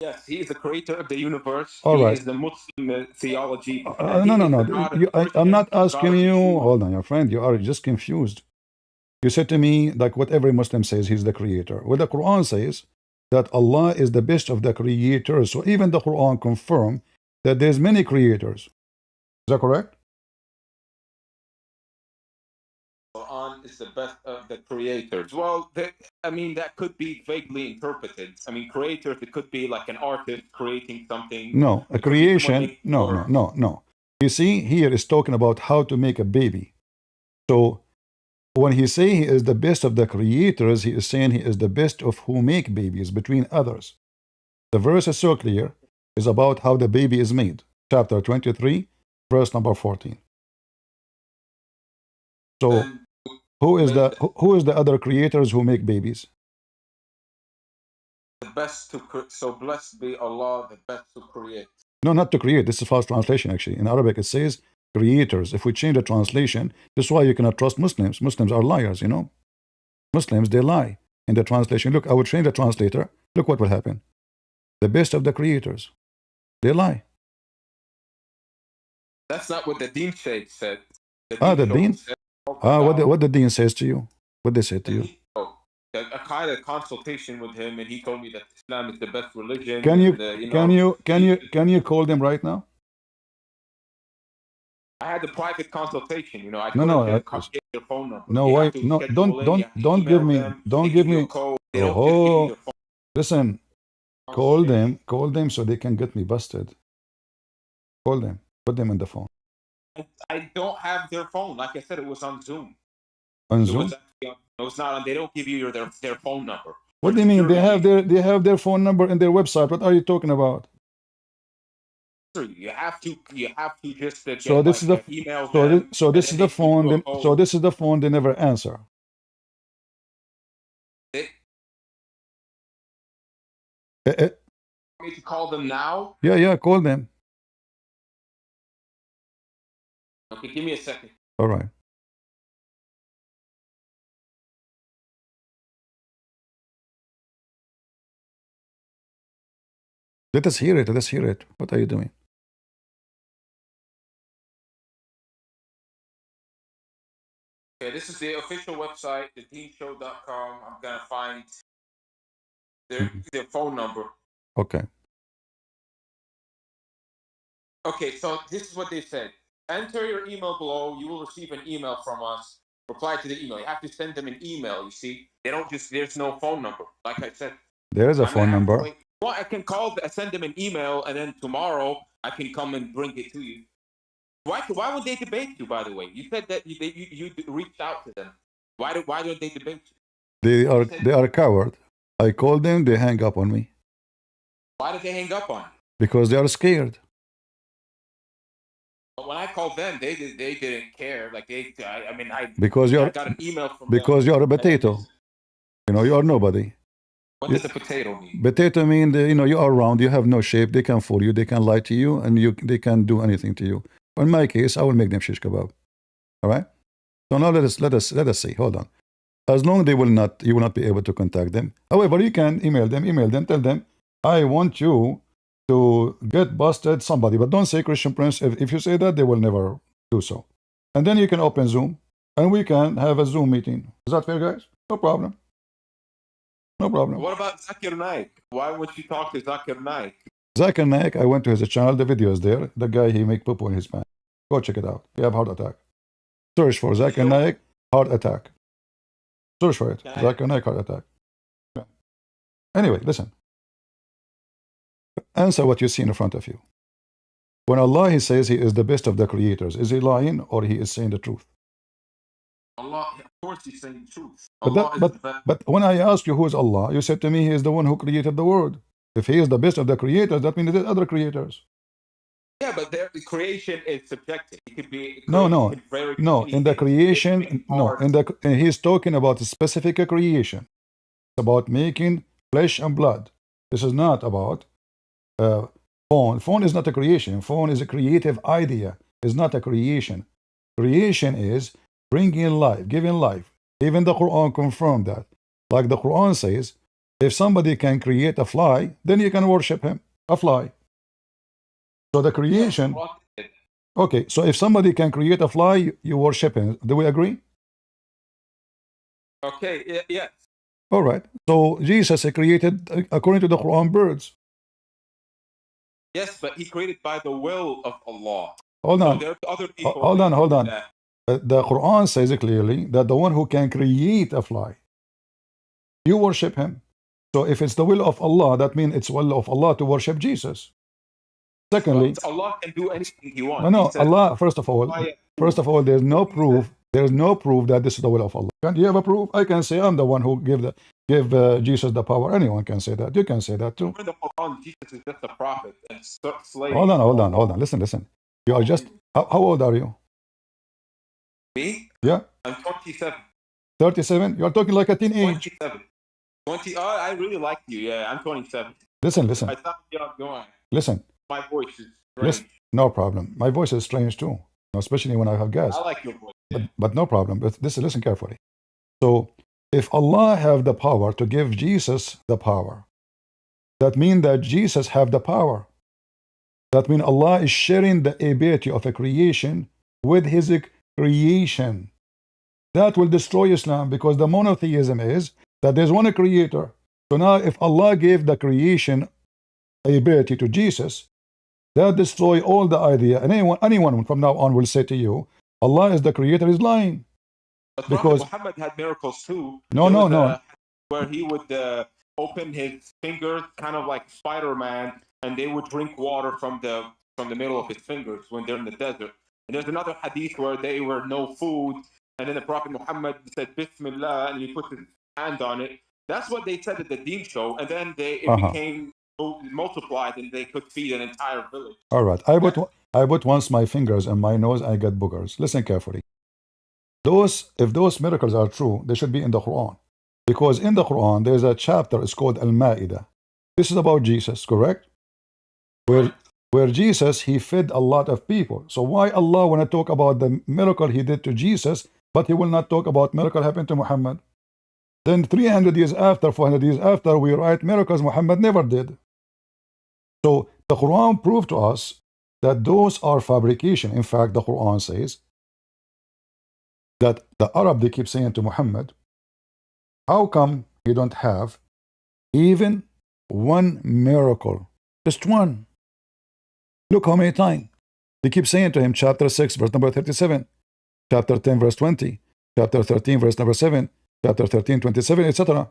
Yes, he is the creator of the universe. All right. He is the Muslim theology. No. I'm not asking you. Hold on, your friend. You are just confused. You said to me, like what every Muslim says, he's the creator. Well, the Quran says that Allah is the best of the creators. So even the Quran confirms that there's many creators. Is that correct? Quran is the best of the creators. Well, I mean, that could be vaguely interpreted. I mean, creators, it could be like an artist creating something. No, a creation. No. You see, here is talking about how to make a baby. So when he say he is the best of the creators, he is saying he is the best of who make babies between others. The verse is so clear. It's about how the baby is made. Chapter 23, verse number 14. So who is the other creators who make babies? The best to so blessed be Allah, the best to create. No, not to create. This is a false translation actually. In Arabic it says creators. If we change the translation, this is why you cannot trust Muslims. Muslims are liars, you know. Muslims, they lie in the translation. Look, I will change the translator. Look what will happen. The best of the creators. They lie. That's not what the Deen Sheikh said. The Deen? What the Deen says to you? What they say to you? A kind of consultation with him, and he told me that Islam is the best religion. Can you call them right now? I had a private consultation. You know, I get your phone number. No, wait, no, don't give me. Oh, listen, call them so they can get me busted. Call them, put them on the phone. I don't have their phone. Like I said, it was on Zoom. On Zoom? It was not on. They don't give you their phone number. What do you mean? They have their phone number in their website. What are you talking about? answer you. You have to just get so this like is the email so them. this, so this is the phone. So this is the phone they never answer. Want me to call them now? Yeah, call them. Okay, give me a second. All right. Let us hear it. Let us hear it. What are you doing? Okay, this is the official website, thedeenshow.com. I'm gonna find their phone number. Okay. Okay, so this is what they said. Enter your email below. You will receive an email from us. Reply to the email. You have to send them an email, you see. They don't just, there's no phone number. Like I said. There is a phone number. Well, I can call, send them an email, and then tomorrow I can come and bring it to you. Why would they debate you, by the way? You said that you reached out to them. Why don't they debate you? They are coward. I called them, they hang up on me. Why did they hang up on you? Because they are scared. But when I called them, they didn't care. Like because I got an email from because them. You're a potato. You know, you are nobody. What does a potato mean? Potato mean that, you know, you are round, you have no shape, they can fool you, they can lie to you, and they can do anything to you. In my case, I will make them shish kebab. All right. So now let us see. Hold on. As long you will not be able to contact them. However, you can email them, tell them, I want you to get busted somebody, but don't say Christian Prince. If you say that, they will never do so. And then you can open Zoom, and we can have a Zoom meeting. Is that fair, guys? No problem. No problem. What about Zakir Naik? Why would you talk to Zakir Naik? Zakir Naik, I went to his channel, the video is there. The guy, he make poo-poo in his pants. Go check it out. He have heart attack. Search for Zakir Naik, heart attack. Search for it. Zakir Naik, heart attack. Yeah. Anyway, listen. Answer what you see in front of you. When Allah, he says he is the best of the creators, is he lying or he is saying the truth? Allah, of course he's saying the truth. But when I ask you who is Allah, you said to me he is the one who created the world. If he is the best of the creators, that means there are other creators. Yeah, but the creation is subjective. It could be no. In the creation, no. He's talking about a specific creation. It's about making flesh and blood. This is not about phone. Phone is not a creation. Phone is a creative idea. It's not a creation. Creation is bringing life, giving life. Even the Quran confirmed that. Like the Quran says, if somebody can create a fly, then you can worship him, a fly. So the creation. Okay, so if somebody can create a fly, you worship him. Do we agree? Okay, yes. All right. So Jesus created, according to the Quran, birds. Yes, but he created by the will of Allah. Hold on. So there are other people. Hold on. The Quran says clearly that the one who can create a fly, you worship him. So if it's the will of Allah, that means it's will of Allah to worship Jesus. Secondly, Allah can do anything he wants. No, Allah. First of all, there's no proof. There's no proof that this is the will of Allah. Do you have a proof? I can say I'm the one who give Jesus the power. Anyone can say that. You can say that too. In the Quran, Jesus is just a prophet and slave. Hold on. Listen. You are just. How old are you? Me? Yeah. I'm 27. 37? You are talking like a teenage. 27. 20. Oh, I really like you. Yeah, I'm 27. Listen. I thought you were going. Listen. My voice is strange. No problem. My voice is strange too, especially when I have gas. I like your voice. Yeah. But no problem. But listen carefully. So, if Allah have the power to give Jesus the power, that means that Jesus have the power. That means Allah is sharing the ability of a creation with his creation. That will destroy Islam, because the monotheism is that there's one creator. So now if Allah gave the creation ability to Jesus, that destroy all the idea. And anyone from now on will say to you, Allah is the creator, is lying. But because Muhammad had miracles too. No. Where he would open his fingers, kind of like Spider-Man, and they would drink water from the middle of his fingers when they're in the desert. And there's another hadith where they were no food, and then the Prophet Muhammad said Bismillah, and he put his hand on it. That's what they said at the Deen show, and then it became multiplied and they could feed an entire village. All right. I put once my fingers in my nose, I got boogers. Listen carefully. If those miracles are true, they should be in the Quran. Because in the Quran, there's a chapter, it's called Al-Ma'idah. This is about Jesus, correct? Where Jesus, he fed a lot of people. So why Allah want to talk about the miracle he did to Jesus, but he will not talk about miracle happened to Muhammad? Then 300 years after, 400 years after, we write miracles Muhammad never did. So the Quran proved to us that those are fabrication. In fact, the Quran says that the Arab, they keep saying to Muhammad, how come you don't have even one miracle? Just one. Look how many times. They keep saying to him, chapter 6, verse number 37, chapter 10, verse 20, chapter 13, verse number 7, chapter 13, 27, etc.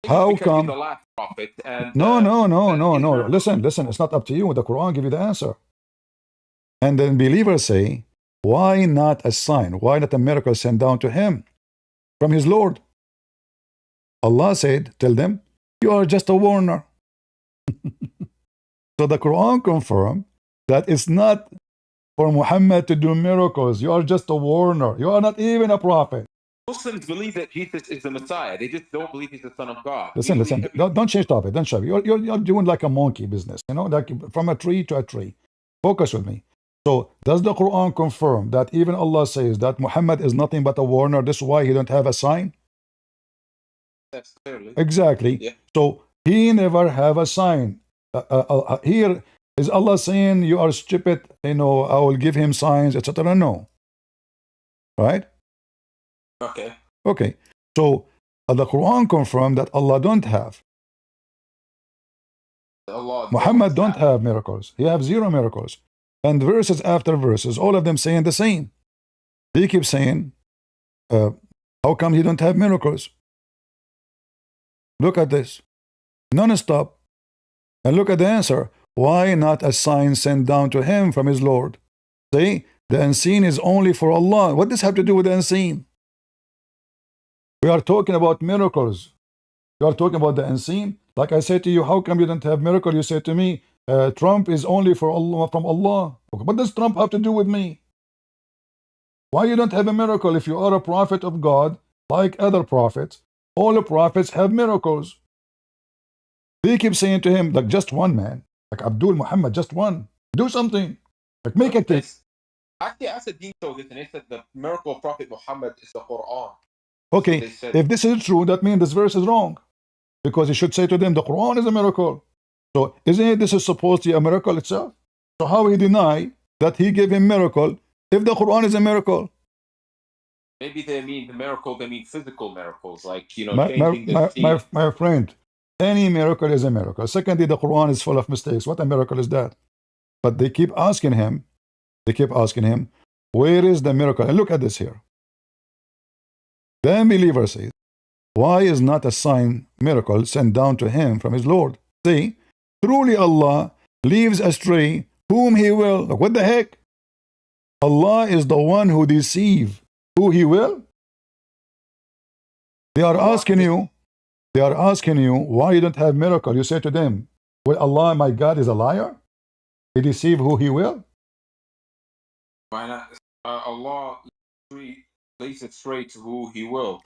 How come? The last prophet and, no. Listen. It's not up to you. The Quran give you the answer. And then believers say, why not a sign? Why not a miracle sent down to him from his Lord? Allah said, tell them, you are just a warner. So the Quran confirmed that it's not for Muhammad to do miracles. You are just a warner. You are not even a prophet. Muslims believe that Jesus is the Messiah. They just don't believe he's the Son of God. Listen. Don't change topic. Don't show. You're doing like a monkey business. You know, like from a tree to a tree. Focus with me. So does the Quran confirm that even Allah says that Muhammad is nothing but a warner? This is why he don't have a sign? That's clearly. Exactly. Yeah. So he never have a sign. Here is Allah saying you are stupid, you know, I will give him signs, etc. No. Right? Okay. So the Quran confirmed that Allah don't have. Muhammad don't have miracles. He have 0 miracles. And verses after verses, all of them saying the same. They keep saying, how come he don't have miracles? Look at this. Non-stop. And look at the answer. Why not a sign sent down to him from his Lord? See, the unseen is only for Allah. What does this have to do with the unseen? We are talking about miracles. You are talking about the unseen. Like I said to you, how come you don't have miracle? You say to me, Trump is only for Allah, from Allah. What does Trump have to do with me? Why you don't have a miracle if you are a prophet of God, like other prophets? All the prophets have miracles. They keep saying to him, like just one man, like Abdul Muhammad, just one. Do something. Like make a case. Actually, I said this, and they said the miracle of Prophet Muhammad is the Quran. Okay, so if this is true, that means this verse is wrong. Because he should say to them, the Quran is a miracle. So isn't it this is supposed to be a miracle itself? So how he deny that he gave him miracle if the Quran is a miracle? Maybe they mean the miracle, they mean physical miracles, like, you know, changing the my friend, any miracle is a miracle. Secondly, the Quran is full of mistakes. What a miracle is that? But they keep asking him, where is the miracle? And look at this here. The unbeliever says, why is not a sign miracle sent down to him from his Lord? See, truly Allah leaves astray whom he will. Like, what the heck? Allah is the one who deceives who he will. They are asking you, why you don't have miracle. You say to them, well, Allah, my God, is a liar? He deceive who he will? Why not? Allah leads it straight to who he will.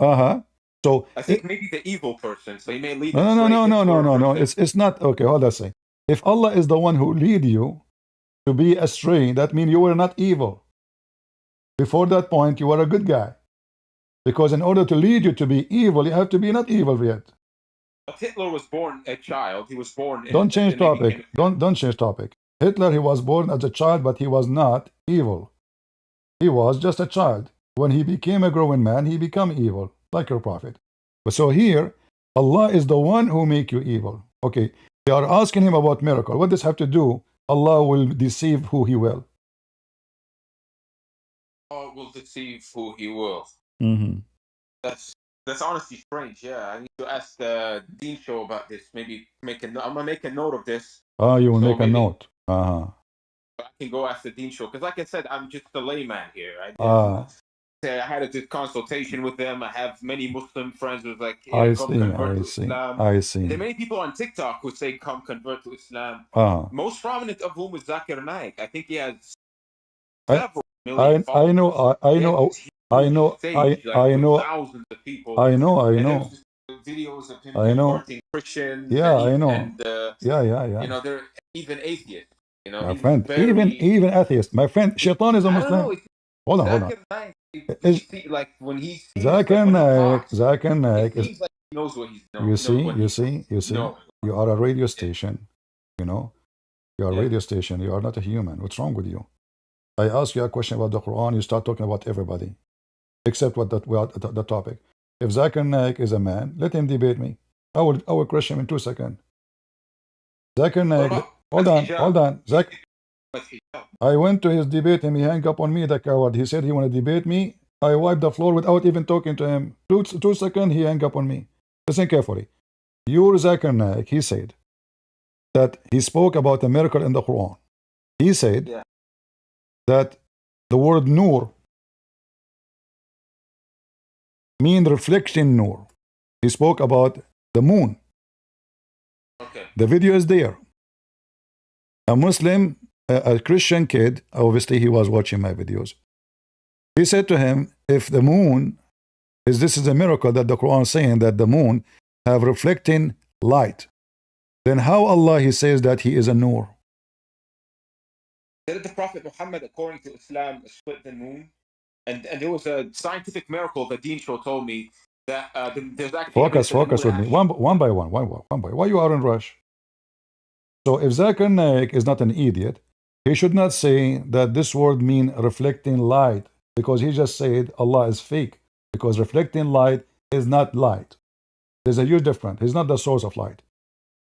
So I think maybe the evil person, so he may lead no. It's not okay. Hold on a second. If Allah is the one who lead you to be astray, that means you were not evil. Before that point, you were a good guy. Because in order to lead you to be evil, you have to be not evil yet. But Hitler was born a child. He was born. Don't change topic. Don't change topic. Hitler, he was born as a child, but he was not evil. He was just a child. When he became a grown man, he became evil, like your prophet. But so here, Allah is the one who make you evil. Okay, they are asking him about miracle. What does this have to do? Allah will deceive who he will. Allah will deceive who he will. That's honestly strange. Yeah, I need to ask the Dean Show about this. Maybe I'm gonna make a note of this. You will make a note. I can go ask the Dean Show because, like I said, I'm just a layman here. I had a good consultation with them. I have many Muslim friends who's like, I come see, convert I to see, Islam. I And there see. are many people on TikTok who say, come convert to Islam. Most prominent of whom is Zakir Naik. I think he has several million followers. I know, Thousands of people. I know. And there's just videos of him converting Christians. Yeah, I know. And yeah. they're even atheists. My he's friend, very, even atheists. My friend, Shaitan is a I don't Muslim. know. Hold on. Zakir Naik, like when he seems Zakir Naik, it seems like he knows what he's doing. You see. You are a radio station. You know, you are a radio station. You are not a human. What's wrong with you? I ask you a question about the Quran. You start talking about everybody, except what the topic. If Zakir Naik is a man, let him debate me. I will crush him in 2 seconds. Zakir Naik, hold on. I went to his debate and he hung up on me, the coward. He said he want to debate me. I wiped the floor without even talking to him. 2 seconds, he hung up on me. Listen carefully. Your Zakir Naik, he said that he spoke about a miracle in the Quran. He said that the word Nur means reflection Nur. He spoke about the moon. The video is there. A Muslim, a Christian kid, obviously he was watching my videos. He said to him, if the moon this is a miracle that the Quran is saying that the moon have reflecting light, then how Allah he says that he is a Nur? Did the Prophet Muhammad, according to Islam, split the moon? And there was a scientific miracle that Dean Show told me that there's actually focus with me one by one. Why you are in rush? So if Zakir Naik is not an idiot, he should not say that this word mean reflecting light, because he just said Allah is fake, because reflecting light is not light. There's a huge difference. He's not the source of light.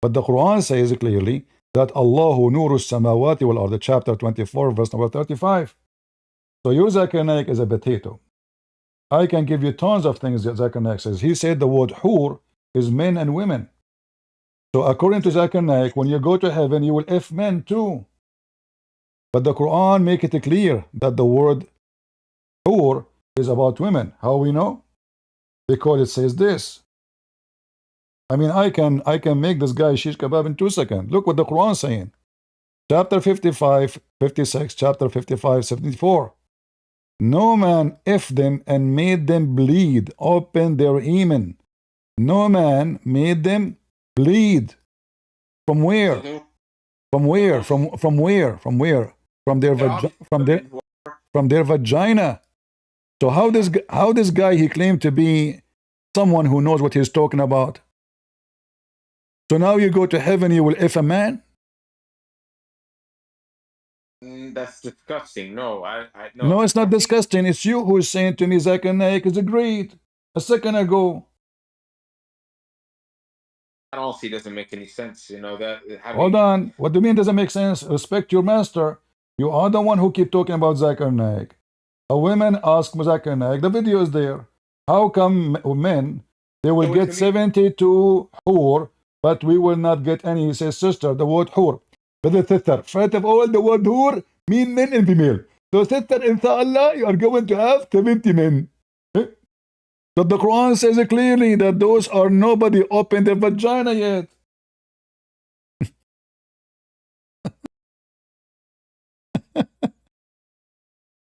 But the Quran says clearly that Allahu nuru samawati wal ard, chapter 24, verse number 35. So your Zakir Naik is a potato. I can give you tons of things that Zakir Naik says. He said the word hur is men and women. So according to Zakir Naik, when you go to heaven, you will F men too. But the Quran make it clear that the word hur is about women. How we know? Because it says this. I mean, I can make this guy shish kebab in 2 seconds. Look what the Quran is saying. Chapter 55, 56, chapter 55, 74. No man F them and made them bleed, open their hymen. No man made them bleed. From where? From where? From where? From where? From their vagina. So how this guy he claimed to be someone who knows what he's talking about? So now you go to heaven, you will F a man? That's disgusting. No, no, it's not disgusting. It's you who is saying to me Zakir Naik is agreed a second ago. That honestly doesn't make any sense. Hold on. What do you mean doesn't make sense? Respect your master. You are the one who keep talking about Zakir Naik. A woman asked Zakir Naik, the video is there. How come men, they will get 72 hur, but we will not get any? He says, sister, the word hur. But the sister, first of all, the word hur mean men and female. So sister, inshallah, you are going to have 70 men. But the Quran says clearly that those are nobody opened their vagina yet.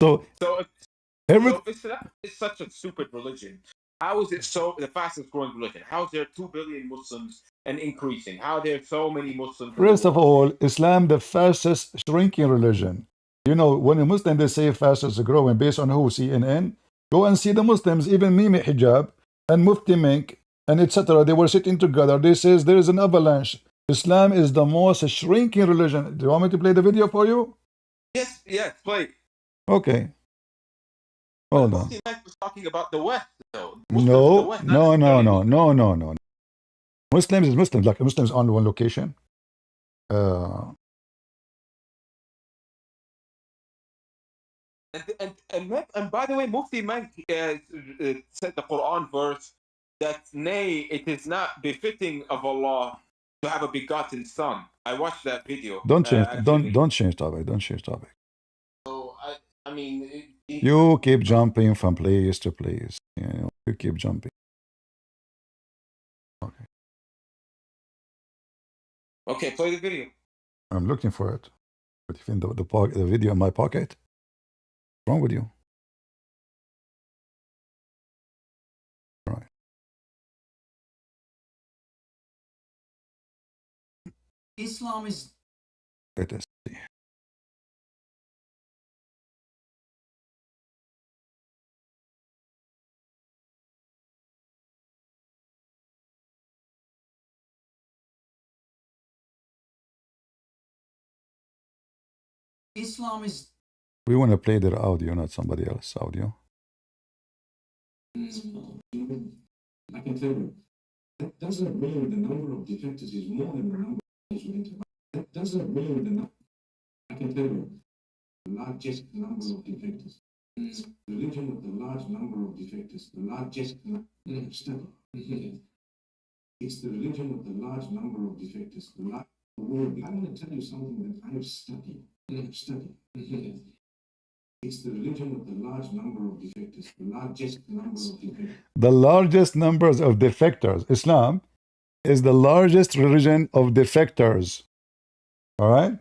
So Islam is such a stupid religion. How is it the fastest growing religion? How is there 2 billion Muslims and increasing? How are there so many Muslims? First of all, Islam the fastest shrinking religion. You know, when a Muslim they say fastest growing, based on who? CNN? Go and see the Muslims, even Mimi Hijab and Mufti Mink and etc. They were sitting together. They says there is an avalanche. Islam is the most shrinking religion. Do you want me to play the video for you? Yes, play. Okay. Hold on. Mufti Mink was talking about the West, though. No. Muslims is Muslims. Like Muslims on one location. And by the way, Mufti Mink said the Quran verse that nay, it is not befitting of Allah to have a begotten son. I watched that video. Don't change topic. Don't change topic. So I mean, You keep jumping from place to place. You keep jumping. Okay. Okay, play the video. I'm looking for it. But if in the video in my pocket, what's wrong with you? Right. Islam is. Let us see. Islam is. We want to play their audio, not somebody else's audio. I can tell you, that doesn't mean the number of defectors is more than the number of Israelis. That doesn't mean the number. I can tell you, the largest number of defectors. Religion with the large number of defectors, the largest study. It's the religion with the large number of defectors. I want to tell you something that I have studied. It's the religion with the large number of defectors, the largest number of defectors. The largest numbers of defectors. Islam is the largest religion of defectors. All right?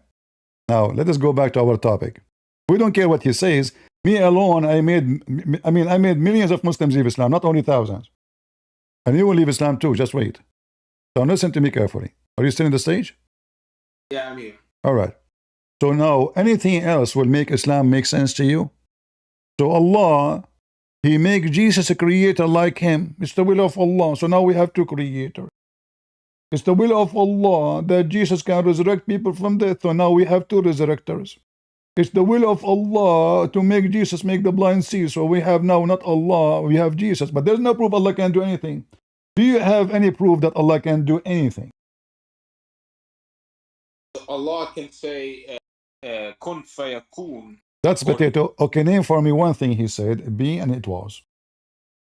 Now, let us go back to our topic. We don't care what he says. Me alone, I made millions of Muslims leave Islam, not only thousands. And you will leave Islam too, just wait. So listen to me carefully. Are you still in the stage? Yeah, I'm here. All right. So now, anything else will make Islam make sense to you? So Allah, He make Jesus a creator like Him. It's the will of Allah. So now we have two creators. It's the will of Allah that Jesus can resurrect people from death. So now we have two resurrectors. It's the will of Allah to make Jesus make the blind see. So we have now not Allah, we have Jesus. But there's no proof Allah can do anything. Do you have any proof that Allah can do anything? Allah can say, kun fayakun. That's potato. Okay, name for me one thing He said, be, and it was.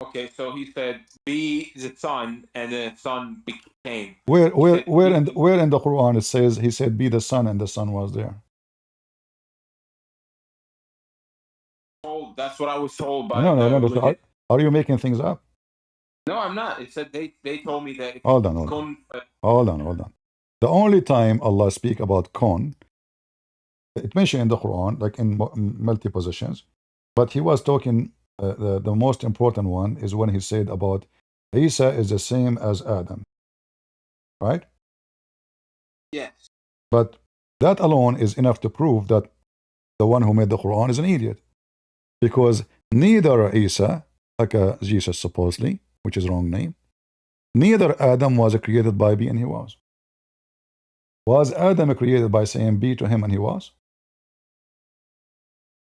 Okay, so He said, be the sun, and the sun became. Where in the Quran it says He said, be the sun, and the sun was there? That's what I was told by. No. Are you making things up? No, I'm not. It said they told me that. Hold on. The only time Allah speak about kun, it mentioned in the Quran, like in multi positions, but He was talking. The most important one is when He said about Isa is the same as Adam, right? Yes. But that alone is enough to prove that the one who made the Quran is an idiot, because neither Isa, like Jesus supposedly, which is wrong name, neither Adam was created by be and he was. Was Adam created by saying be to him and he was?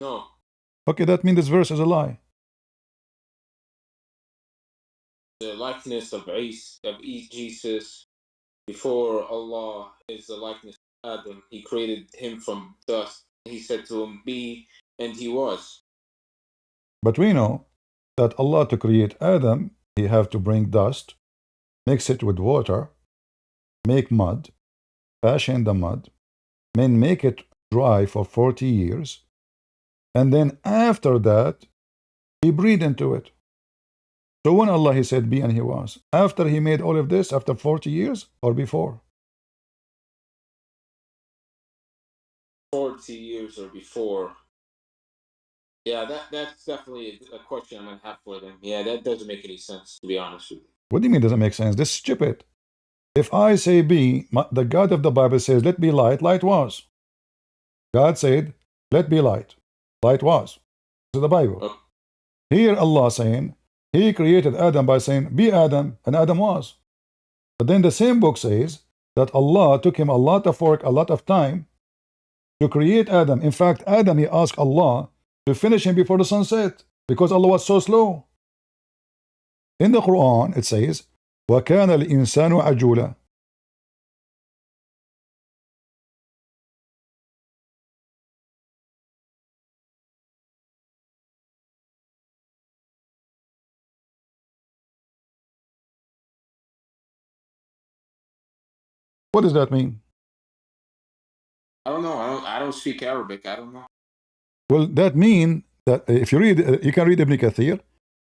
No. Okay, that means this verse is a lie. The likeness of Jesus before Allah is the likeness of Adam. He created him from dust. He said to him, be, and he was. But we know that Allah, to create Adam, He have to bring dust, mix it with water, make mud, fashion the mud, then make it dry for 40 years, and then after that, He breathed into it. So when Allah, He said be and He was, after He made all of this, after 40 years or before? 40 years or before. Yeah, that's definitely a question I'm going to have for them. Yeah, that doesn't make any sense, to be honest with you. What do you mean doesn't make sense? This is stupid. If I say be, the God of the Bible says, let be light, light was. God said, let be light. Light was. This is the Bible. Okay. Here Allah saying, He created Adam by saying, be Adam, and Adam was. But then the same book says that Allah took Him a lot of work, a lot of time to create Adam. In fact, Adam, he asked Allah to finish him before the sun set, because Allah was so slow. In the Quran, it says, وَكَانَ الْإِنسَانُ عَجُولًا. What does that mean? I don't know. I don't speak Arabic. I don't know. Well, that means that if you read, you can read Ibn Kathir,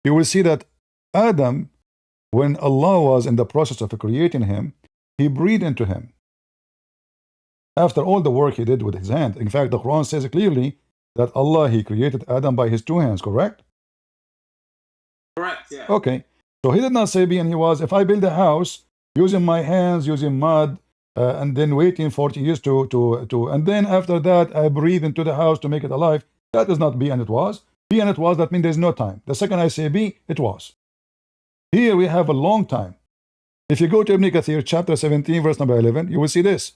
you will see that Adam, when Allah was in the process of creating him, he breathed into him. After all the work he did with his hand. In fact, the Quran says clearly that Allah, he created Adam by his 2 hands, correct? Correct, yeah. Okay. So he did not say be and he was, if I build a house using my hands, using mud, and then waiting 40 years and then after that I breathe into the house to make it alive. That is not be and it was. Be and it was, that means there's no time. The second I say be, it was. Here we have a long time. If you go to Ibn Kathir, chapter 17, verse number 11, you will see this.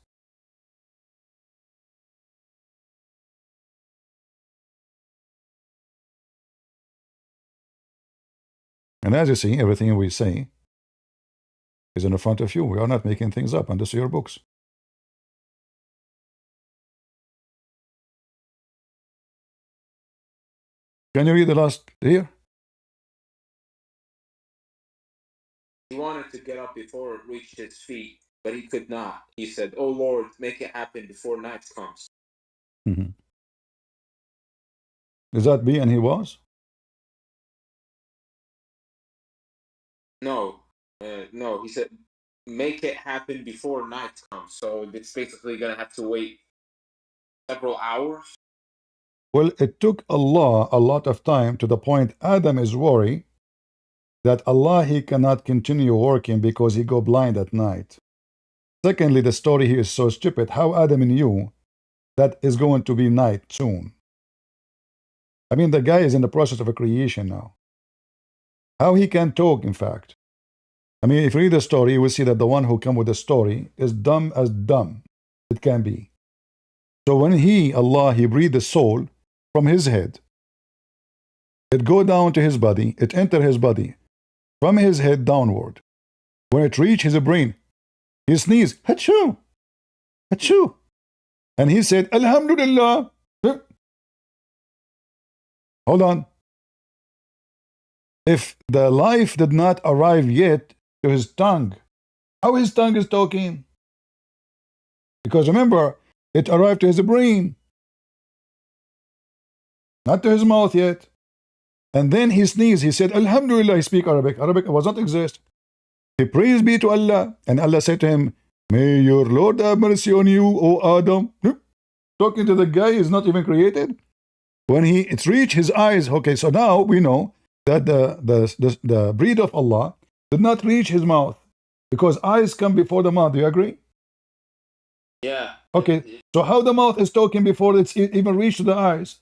And as you see, everything we say is in front of you. We are not making things up, and this is your books. Can you read the last here? He wanted to get up before it reached his feet, but he could not. He said, "Oh Lord, make it happen before night comes." Is that be and he was? No, no. He said, "Make it happen before night comes." So it's basically gonna have to wait several hours. Well, it took Allah a lot of time to the point Adam is worried that Allah, he cannot continue working because he go blind at night. Secondly, the story here is so stupid. How Adam knew that is going to be night soon? I mean, the guy is in the process of a creation now. How he can talk, in fact? I mean, if you read the story, you will see that the one who come with the story is dumb as dumb it can be. So when Allah, he breathed the soul from his head, it go down to his body, it enter his body, from his head downward. When it reach his brain, he sneezed, Hachoo! Hachoo! And he said, Alhamdulillah. Hold on. If the life did not arrive yet to his tongue, how his tongue is talking? Because remember, it arrived to his brain, not to his mouth yet. And then he sneezed. He said, Alhamdulillah. He speak Arabic. Arabic was not exist. He praised be to Allah. And Allah said to him, may your Lord have mercy on you, O Adam. Talking to the guy is not even created. When it reached his eyes, okay, so now we know that the breath of Allah did not reach his mouth, because eyes come before the mouth. Do you agree? Yeah. Okay, so how the mouth is talking before it's even reached the eyes?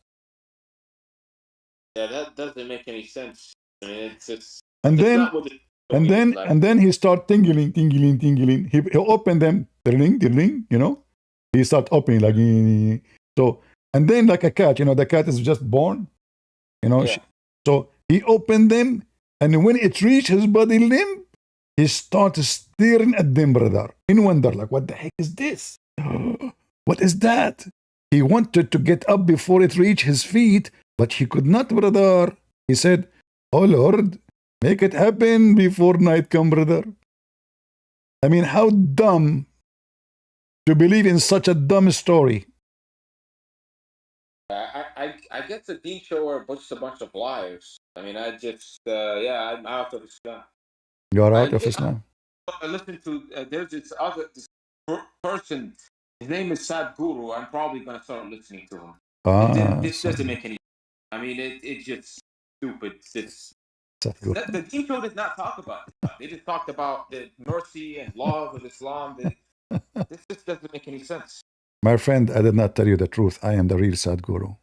Yeah, that doesn't make any sense. I mean, it's just. And then, and then he start tingling. He opened them, ding, you know. He start opening like so. And then, like a cat, you know, the cat is just born, you know. Yeah. So he opened them, and when it reached his body limb, he started staring at them, brother, in wonder, like, what the heck is this? What is that? He wanted to get up before it reached his feet, but he could not, brother. He said, oh Lord, make it happen before night come, brother. I mean, how dumb to believe in such a dumb story. I guess the Deen show are just a bunch of liars. I mean, I just, I'm out of Islam. You're out of Islam? I listen to, there's this person, his name is Sadhguru. I'm probably going to start listening to him. This doesn't make any sense. I mean, it's just stupid. The Deen show did not talk about it. They just talked about the mercy and laws of Islam. This just doesn't make any sense. My friend, I did not tell you the truth. I am the real Sadhguru.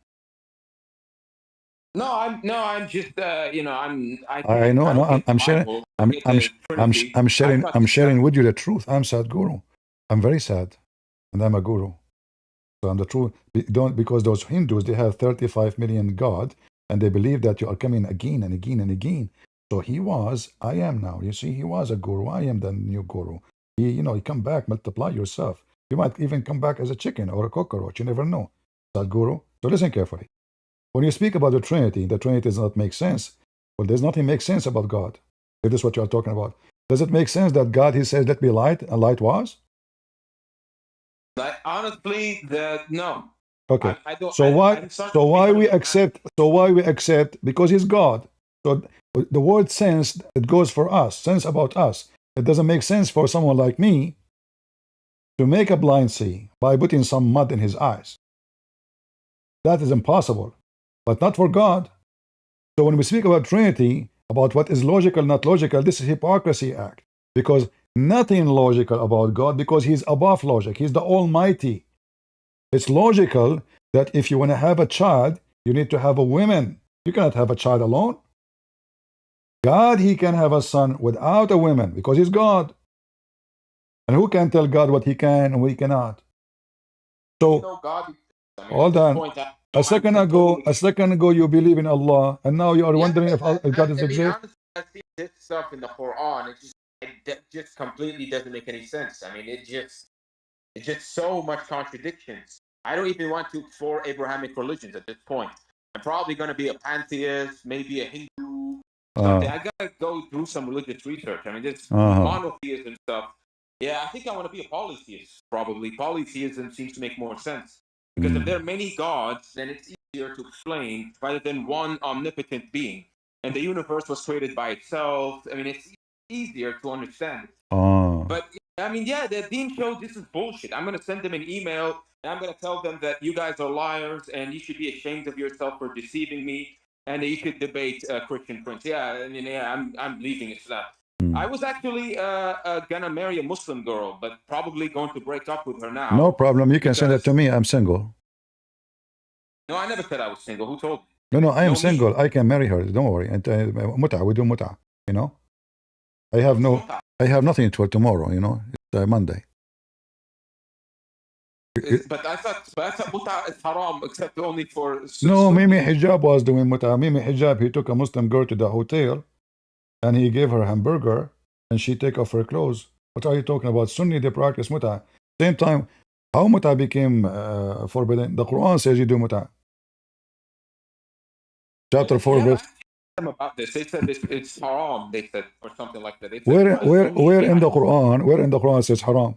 No, I'm just, you know, I know. I'm sharing. I'm sharing with you the truth. I'm Sadhguru. I'm very sad, and I'm a guru. So I'm the truth. Because those Hindus, they have 35 million God, and they believe that you are coming again and again and again. So I am now. You see, he was a guru. I am the new guru. You come back, multiply yourself. You might even come back as a chicken or a cockroach. You never know. Sadhguru. So listen carefully. When you speak about the Trinity does not make sense. Well, there's nothing makes sense about God. If this is what you are talking about. Does it make sense that God, he says, let be light, and light was? Honestly, no. Okay. I don't. So why? So why we accept? So why we accept? Because he's God. So the word sense, it goes for us. Sense about us. It doesn't make sense for someone like me to make a blind see by putting some mud in his eyes. That is impossible. But not for God. So when we speak about Trinity, about what is logical, not logical, this is hypocrisy act. Because nothing logical about God, because he's above logic. He's the Almighty. It's logical that if you want to have a child, you need to have a woman. You cannot have a child alone. God, he can have a son without a woman because he's God. And who can tell God what he can and what he cannot? So, God, hold on. A second ago, you believe in Allah, and now you are wondering if God does exist. Honestly, I see this stuff in the Quran. It just completely doesn't make any sense. I mean, it's just so much contradictions. I don't even want to explore Abrahamic religions at this point. I'm probably going to be a pantheist, maybe a Hindu, something. I gotta go do some religious research. I mean, this monotheism stuff. Yeah, I think I want to be a polytheist. Probably polytheism seems to make more sense because if there are many gods, then it's easier to explain rather than one omnipotent being. And the universe was created by itself. I mean, it's easier to understand. But I mean, yeah, the Dean show this is bullshit. I'm gonna send them an email and I'm gonna tell them that you guys are liars and you should be ashamed of yourself for deceiving me and you should debate Christian Prince. Yeah, I mean, yeah, I'm leaving Islam. I was actually gonna marry a Muslim girl, but probably going to break up with her now. No problem. You can send it to me. I'm single. No, I never said I was single. Who told you? No, I am single. I can marry her. Don't worry. And muta, we do muta. You know, I have nothing for tomorrow. You know, it's Monday. But I thought muta is haram except only for. No, Mimi Hijab was doing muta. Mimi Hijab, he took a Muslim girl to the hotel, and he gave her a hamburger, and she take off her clothes. What are you talking about? Sunni, they practice muta. Same time, how muta became forbidden? The Quran says you do muta. Chapter 4, verse. About this, they said it's haram. They said or something like that. Where in the Quran? Where in the Quran says haram?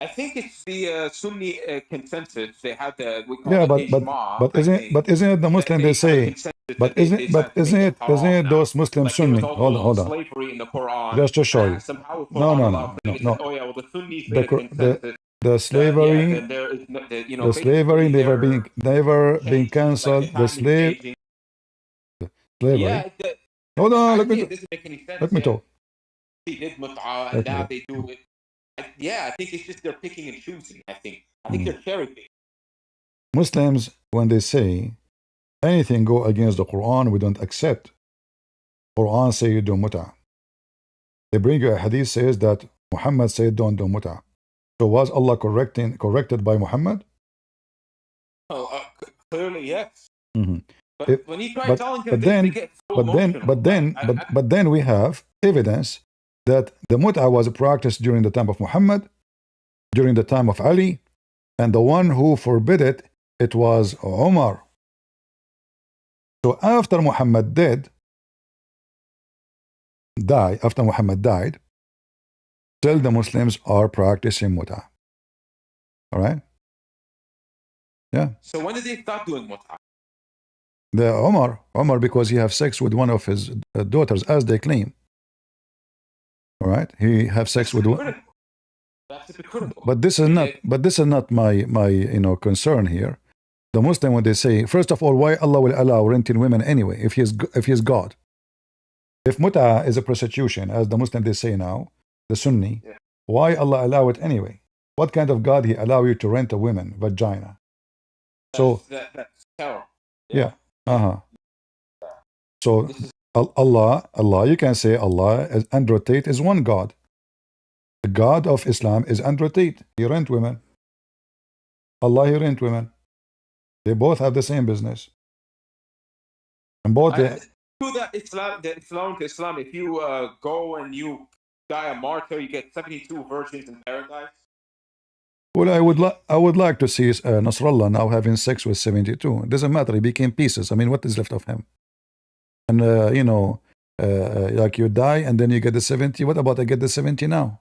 I think it's the Sunni consensus. They have the but isn't it the Muslim they say? But isn't it those Muslim Sunni? Hold on. Slavery in the Quran. Just to show you. No. Oh yeah, well the Sunnis the slavery, the slavery never been cancelled. The slavery. Yeah, hold on. Let me talk. He did mut'a, and now they do it. Yeah, I think it's just they're picking and choosing. I think they're cherry picking. Muslims, when they say anything go against the Quran, we don't accept. Quran say you do muta. They bring you a hadith says that Muhammad said don't do muta. So was Allah corrected by Muhammad? Oh, clearly yes. But when he tried telling him, but then we have evidence that the mut'a was practiced during the time of Muhammad, during the time of Ali, and the one who forbid it was Umar. So after Muhammad died, still the Muslims are practicing mut'a. All right? Yeah. So when did they start doing mut'a? The Umar, because he have sex with one of his daughters, as they claim. All right, he have sex with one. That's hypocritical. But this is not my concern here. The Muslim, when they say, first of all, why Allah will allow renting women anyway if he is God? If mut'a is a prostitution, as the Muslim they say now, the Sunni, why Allah allow it anyway? What kind of God he allow you to rent a woman vagina? That's terrible. Yeah. So Allah, you can say Allah, Andrew Tate is one God. The God of Islam is Andrew Tate. He rent women. Allah, he rent women. They both have the same business. And both Islam, if you go and you die a martyr, you get 72 virgins in paradise. Well, I would like to see Nasrallah now having sex with 72. It doesn't matter. He became pieces. I mean, what is left of him? And like you die and then you get the 70. What about I get the 70 now?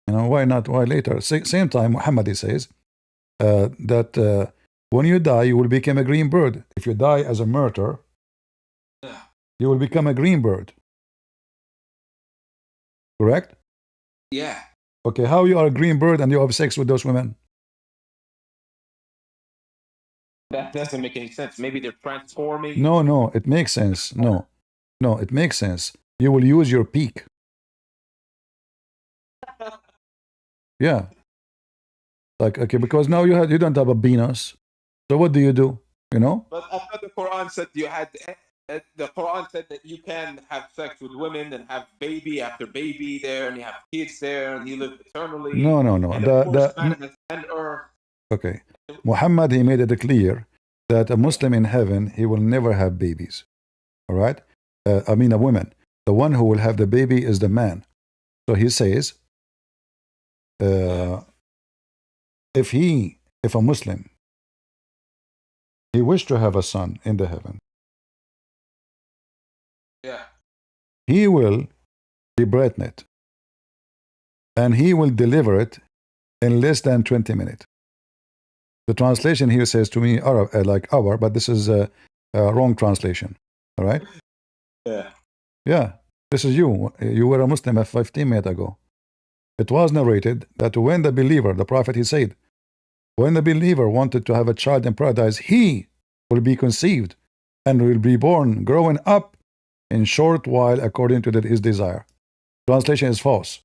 Why not? Why later? Same time, Muhammad, he says, that when you die, you will become a green bird. If you die as a murderer, you will become a green bird. Correct? Yeah. Okay, how you are a green bird and you have sex with those women? That doesn't make any sense. Maybe they're transforming. No, it makes sense. No, it makes sense. You will use your peak. Yeah. Like, okay, because now you don't have a penis. So what do? You know? But I thought the Quran said you had. The Quran said that you can have sex with women and have baby after baby there, and you have kids there, and you live eternally. No. Okay. Muhammad, he made it clear that a Muslim in heaven, he will never have babies. All right? I mean a woman. The one who will have the baby is the man. So he says, if a Muslim, he wished to have a son in the heaven, he will be pregnant and he will deliver it in less than 20 minutes. The translation here says to me, like hour, but this is a wrong translation. All right? Yeah. This is you. You were a Muslim 15 minutes ago. It was narrated that when the believer, the Prophet, he said, when the believer wanted to have a child in paradise, he will be conceived and will be born, growing up in short while according to his desire. Translation is false.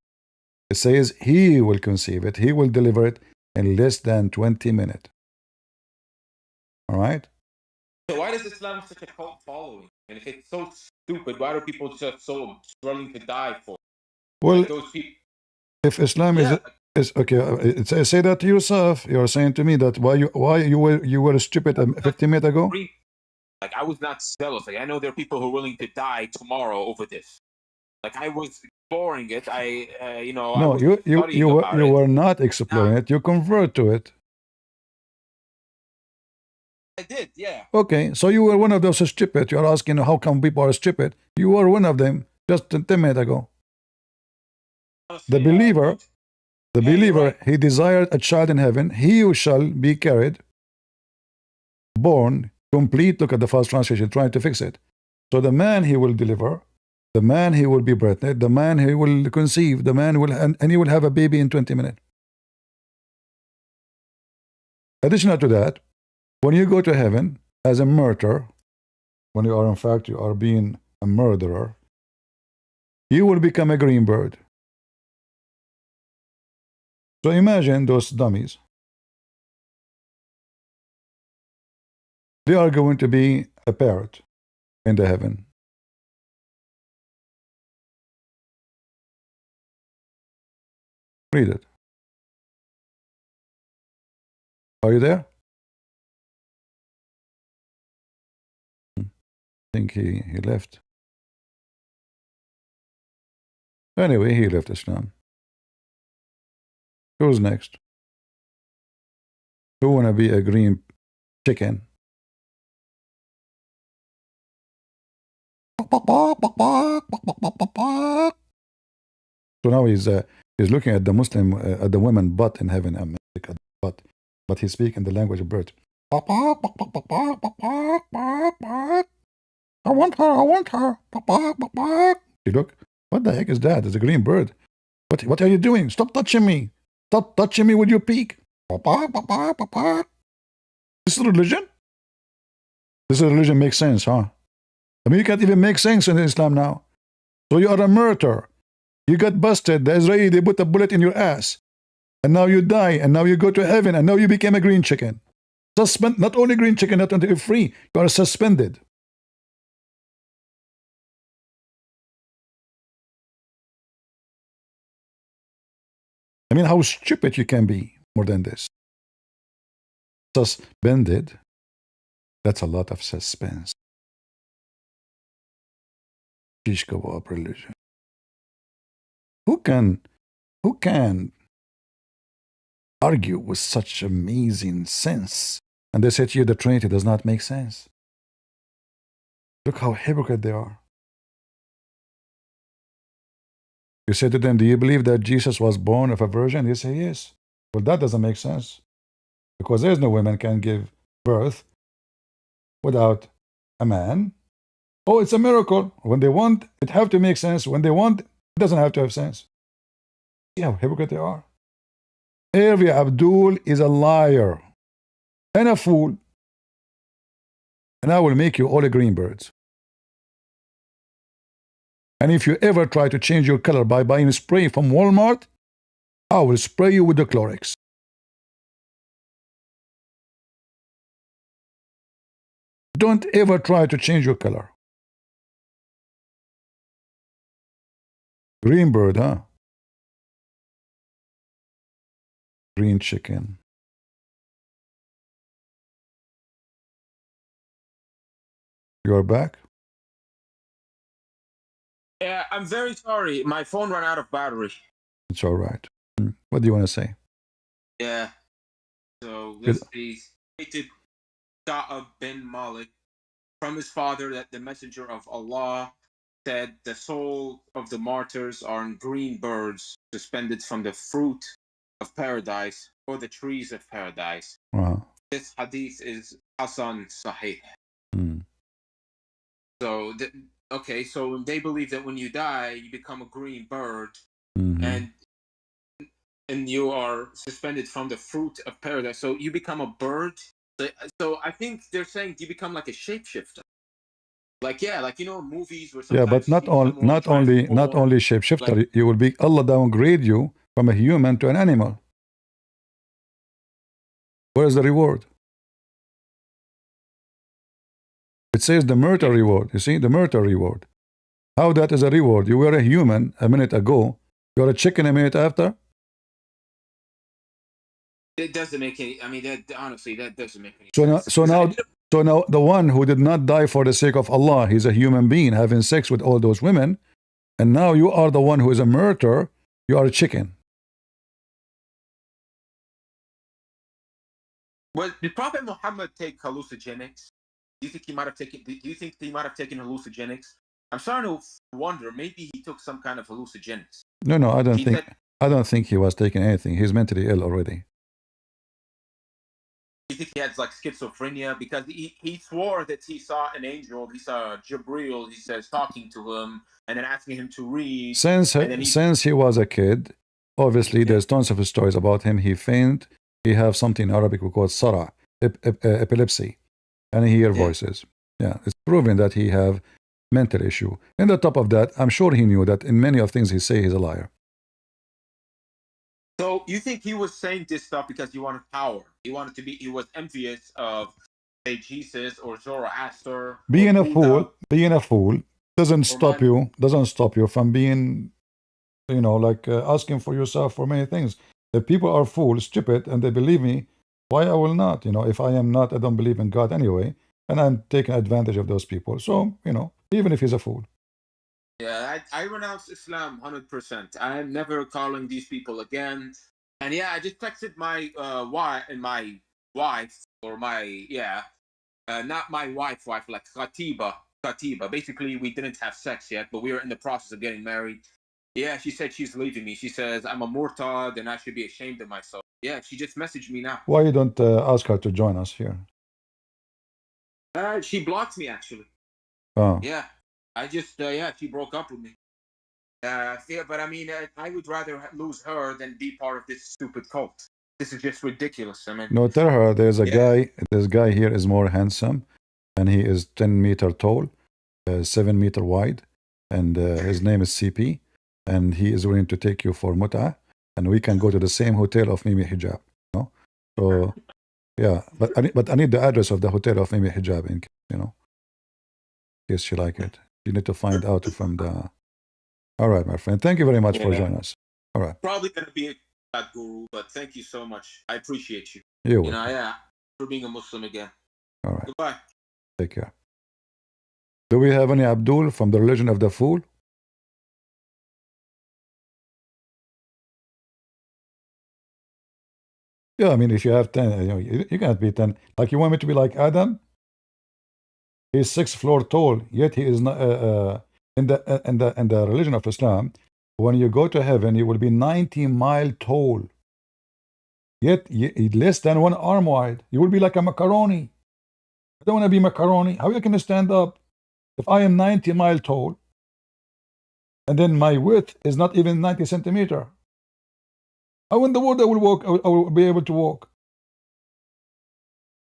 It says he will conceive it, he will deliver it in less than 20 minutes. All right? So why does Islam have such a cult following? And if it's so stupid, why are people just so willing to die for it? Well, like those people. If Islam is okay, say that to yourself. You're saying to me that why you were stupid 15 minutes ago. Like I was not zealous. Like I know there are people who are willing to die tomorrow over this. Like I was exploring it. No, you were not exploring it. You convert to it. I did, yeah. Okay, so you were one of those stupid. You're asking how come people are stupid. You were one of them just 10 minutes ago. The believer, right. He desired a child in heaven. He who shall be carried, born, complete. Look at the first translation, trying to fix it. So the man he will deliver, the man he will be pregnant, the man he will conceive, the man will, and he will have a baby in 20 minutes. Additional to that, when you go to heaven as a murderer, when you are in fact, you are being a murderer, you will become a green bird. So imagine those dummies. They are going to be a parrot in the heaven. Read it. Are you there? I think he left. Anyway, he left Islam. Who's next? Who wanna be a green chicken? So now he's looking at the Muslim, at the woman butt in heaven, but he's speaking the language of bird. I want her. You look, what the heck is that? It's a green bird. What are you doing? Stop touching me. Stop touching me with your beak. This is religion? This religion makes sense, huh? I mean, you can't even make sense in Islam now. So you are a murderer. You got busted. The Israeli, they put a bullet in your ass. And now you die. And now you go to heaven. And now you became a green chicken. Not only green chicken, not until you're free. You are suspended. I mean, how stupid you can be more than this. Suspended. That's a lot of suspense. Shish kebab religion. Who can argue with such amazing sense? And they say to you the Trinity does not make sense. Look how hypocrite they are. You say to them, do you believe that Jesus was born of a virgin? They say yes. Well, that doesn't make sense. because there's no women can give birth without a man. Oh, it's a miracle. When they want, it have to make sense. When they want, it doesn't have to have sense. See how hypocrite they are? Every Abdul is a liar and a fool. And I will make you all a green birds. And if you ever try to change your color by buying a spray from Walmart, I will spray you with the Clorox. Don't ever try to change your color. Green bird, huh? Green chicken. You're back? Yeah, I'm very sorry. My phone ran out of battery. It's all right. What do you want to say? Yeah. So let's see. Stated Ka'ab bin Malik from his father that the messenger of Allah said the soul of the martyrs are in green birds suspended from the fruit of paradise or the trees of paradise. This hadith is Hasan Sahih. So, okay, so they believe that when you die, you become a green bird, and you are suspended from the fruit of paradise. So you become a bird. So I think they're saying you become like a shapeshifter. Like, yeah, like, you know, movies where sometimes but not only shapeshifter. Like, you will be, Allah downgrade you from a human to an animal. Where is the reward? It says the murder reward. You see, the murder reward. How that is a reward? You were a human a minute ago. You're a chicken a minute after. It doesn't make any. I mean, honestly, that doesn't make any sense. So now, the one who did not die for the sake of Allah, he's a human being having sex with all those women, and now you are the one who is a murderer. You are a chicken. Well, did Prophet Muhammad take hallucinogenics? Do you think he might have taken? Do you think he might have taken hallucinogenics? I'm starting to wonder. Maybe he took some kind of hallucinogenics. No, I don't think he was taking anything. He's mentally ill already. You think he had like schizophrenia? Because he swore that he saw an angel. He saw Jibril. He says talking to him and then asking him to read. Since he was a kid, obviously there's tons of stories about him. He fainted. He have something in Arabic we call Sara, epilepsy, and he hear voices. Yeah, it's proven that he have mental issue. And on top of that, I'm sure he knew that in many of things he say he's a liar. So you think he was saying this stuff because he wanted power? He was envious of, say, Jesus or Zoroaster. Being a fool doesn't stop you from being, like asking for yourself for many things. If people are fools, stupid, and they believe me, why I will not? If I am not, I don't believe in God anyway, and I'm taking advantage of those people. So, even if he's a fool. Yeah, I renounce Islam 100%. I'm never calling these people again. And yeah, I just texted my wife, or not my wife, like Khatiba. Basically, we didn't have sex yet, but we were in the process of getting married. Yeah, she said she's leaving me. She says I'm a murtad and I should be ashamed of myself. Yeah, she just messaged me now. Why you don't ask her to join us here? She blocked me, actually. Oh. Yeah. I just, she broke up with me. But I mean, I would rather lose her than be part of this stupid cult. This is just ridiculous. I mean, no, tell her there's a guy. This guy here is more handsome, and he is 10 meter tall, 7 meter wide, and his name is CP, and he is willing to take you for mut'ah, and we can go to the same hotel of Mimi Hijab. So yeah, but I need the address of the hotel of Mimi Hijab in case she like it. You need to find out from the... All right, my friend. Thank you very much for joining us. All right. Probably going to be a bad guru, but thank you so much. I appreciate you. You're welcome. Yeah, for being a Muslim again. All right. Goodbye. Take care. Do we have any Abdul from the religion of the fool? Yeah, I mean, if you have 10, you can't be 10. Like, you want me to be like Adam? He's 6 floors tall, yet he is not in the religion of Islam. When you go to heaven, you will be 90 miles tall. yet less than 1 arm wide. You will be like a macaroni. I don't want to be macaroni. How you can stand up if I am 90 miles tall and then my width is not even 90 centimeters? How in the world I will walk? I will be able to walk.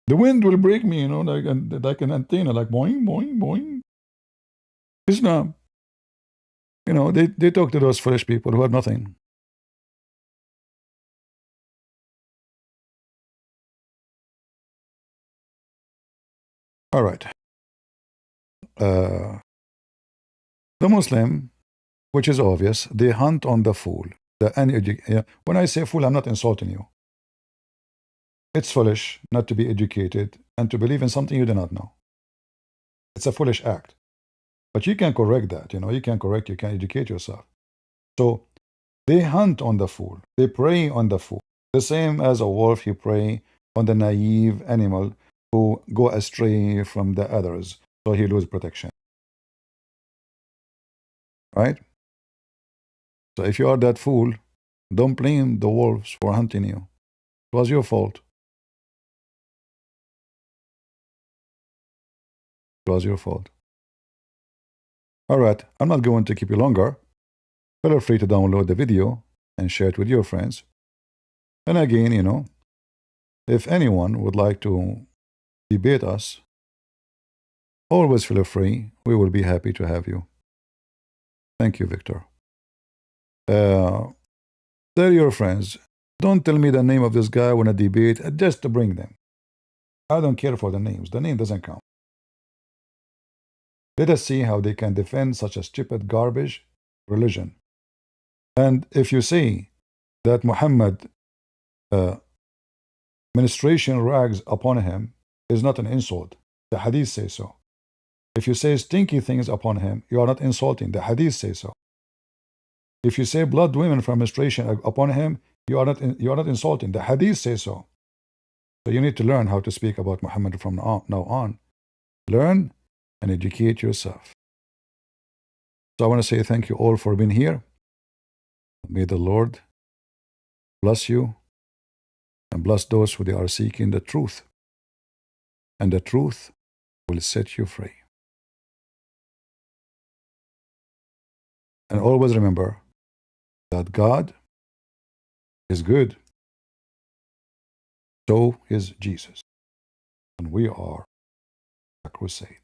The wind will break me, you know, like an antenna, like boing, boing, boing. Islam, you know, they talk to those foolish people who have nothing. All right. The Muslim, which is obvious, they hunt on the fool. When I say fool, I'm not insulting you. It's foolish not to be educated and to believe in something you do not know. It's a foolish act. But you can correct that, you know, you can educate yourself. So they hunt on the fool. They prey on the fool. The same as a wolf, you prey on the naive animal who go astray from the others, so he loses protection. Right? So if you are that fool, don't blame the wolves for hunting you. It was your fault. It was your fault. All right, I'm not going to keep you longer. Feel free to download the video and share it with your friends. And again, you know, if anyone would like to debate us, always feel free. We will be happy to have you. Thank you, Victor. Tell your friends, don't tell me the name of this guy when I debate, just to bring them. I don't care for the names. The name doesn't count. Let us see how they can defend such a stupid garbage religion. And if you say that Muhammad menstruation rags upon him is not an insult, the hadith says so. If you say stinky things upon him, you are not insulting, the hadith says so. If you say blood women from menstruation upon him, you are not insulting, the hadith says so. So you need to learn how to speak about Muhammad from now on. Learn and educate yourself. So I want to say thank you all for being here. May the Lord bless you and bless those who they are seeking the truth. And the truth will set you free. And always remember that God is good. So is Jesus. And we are a crusade.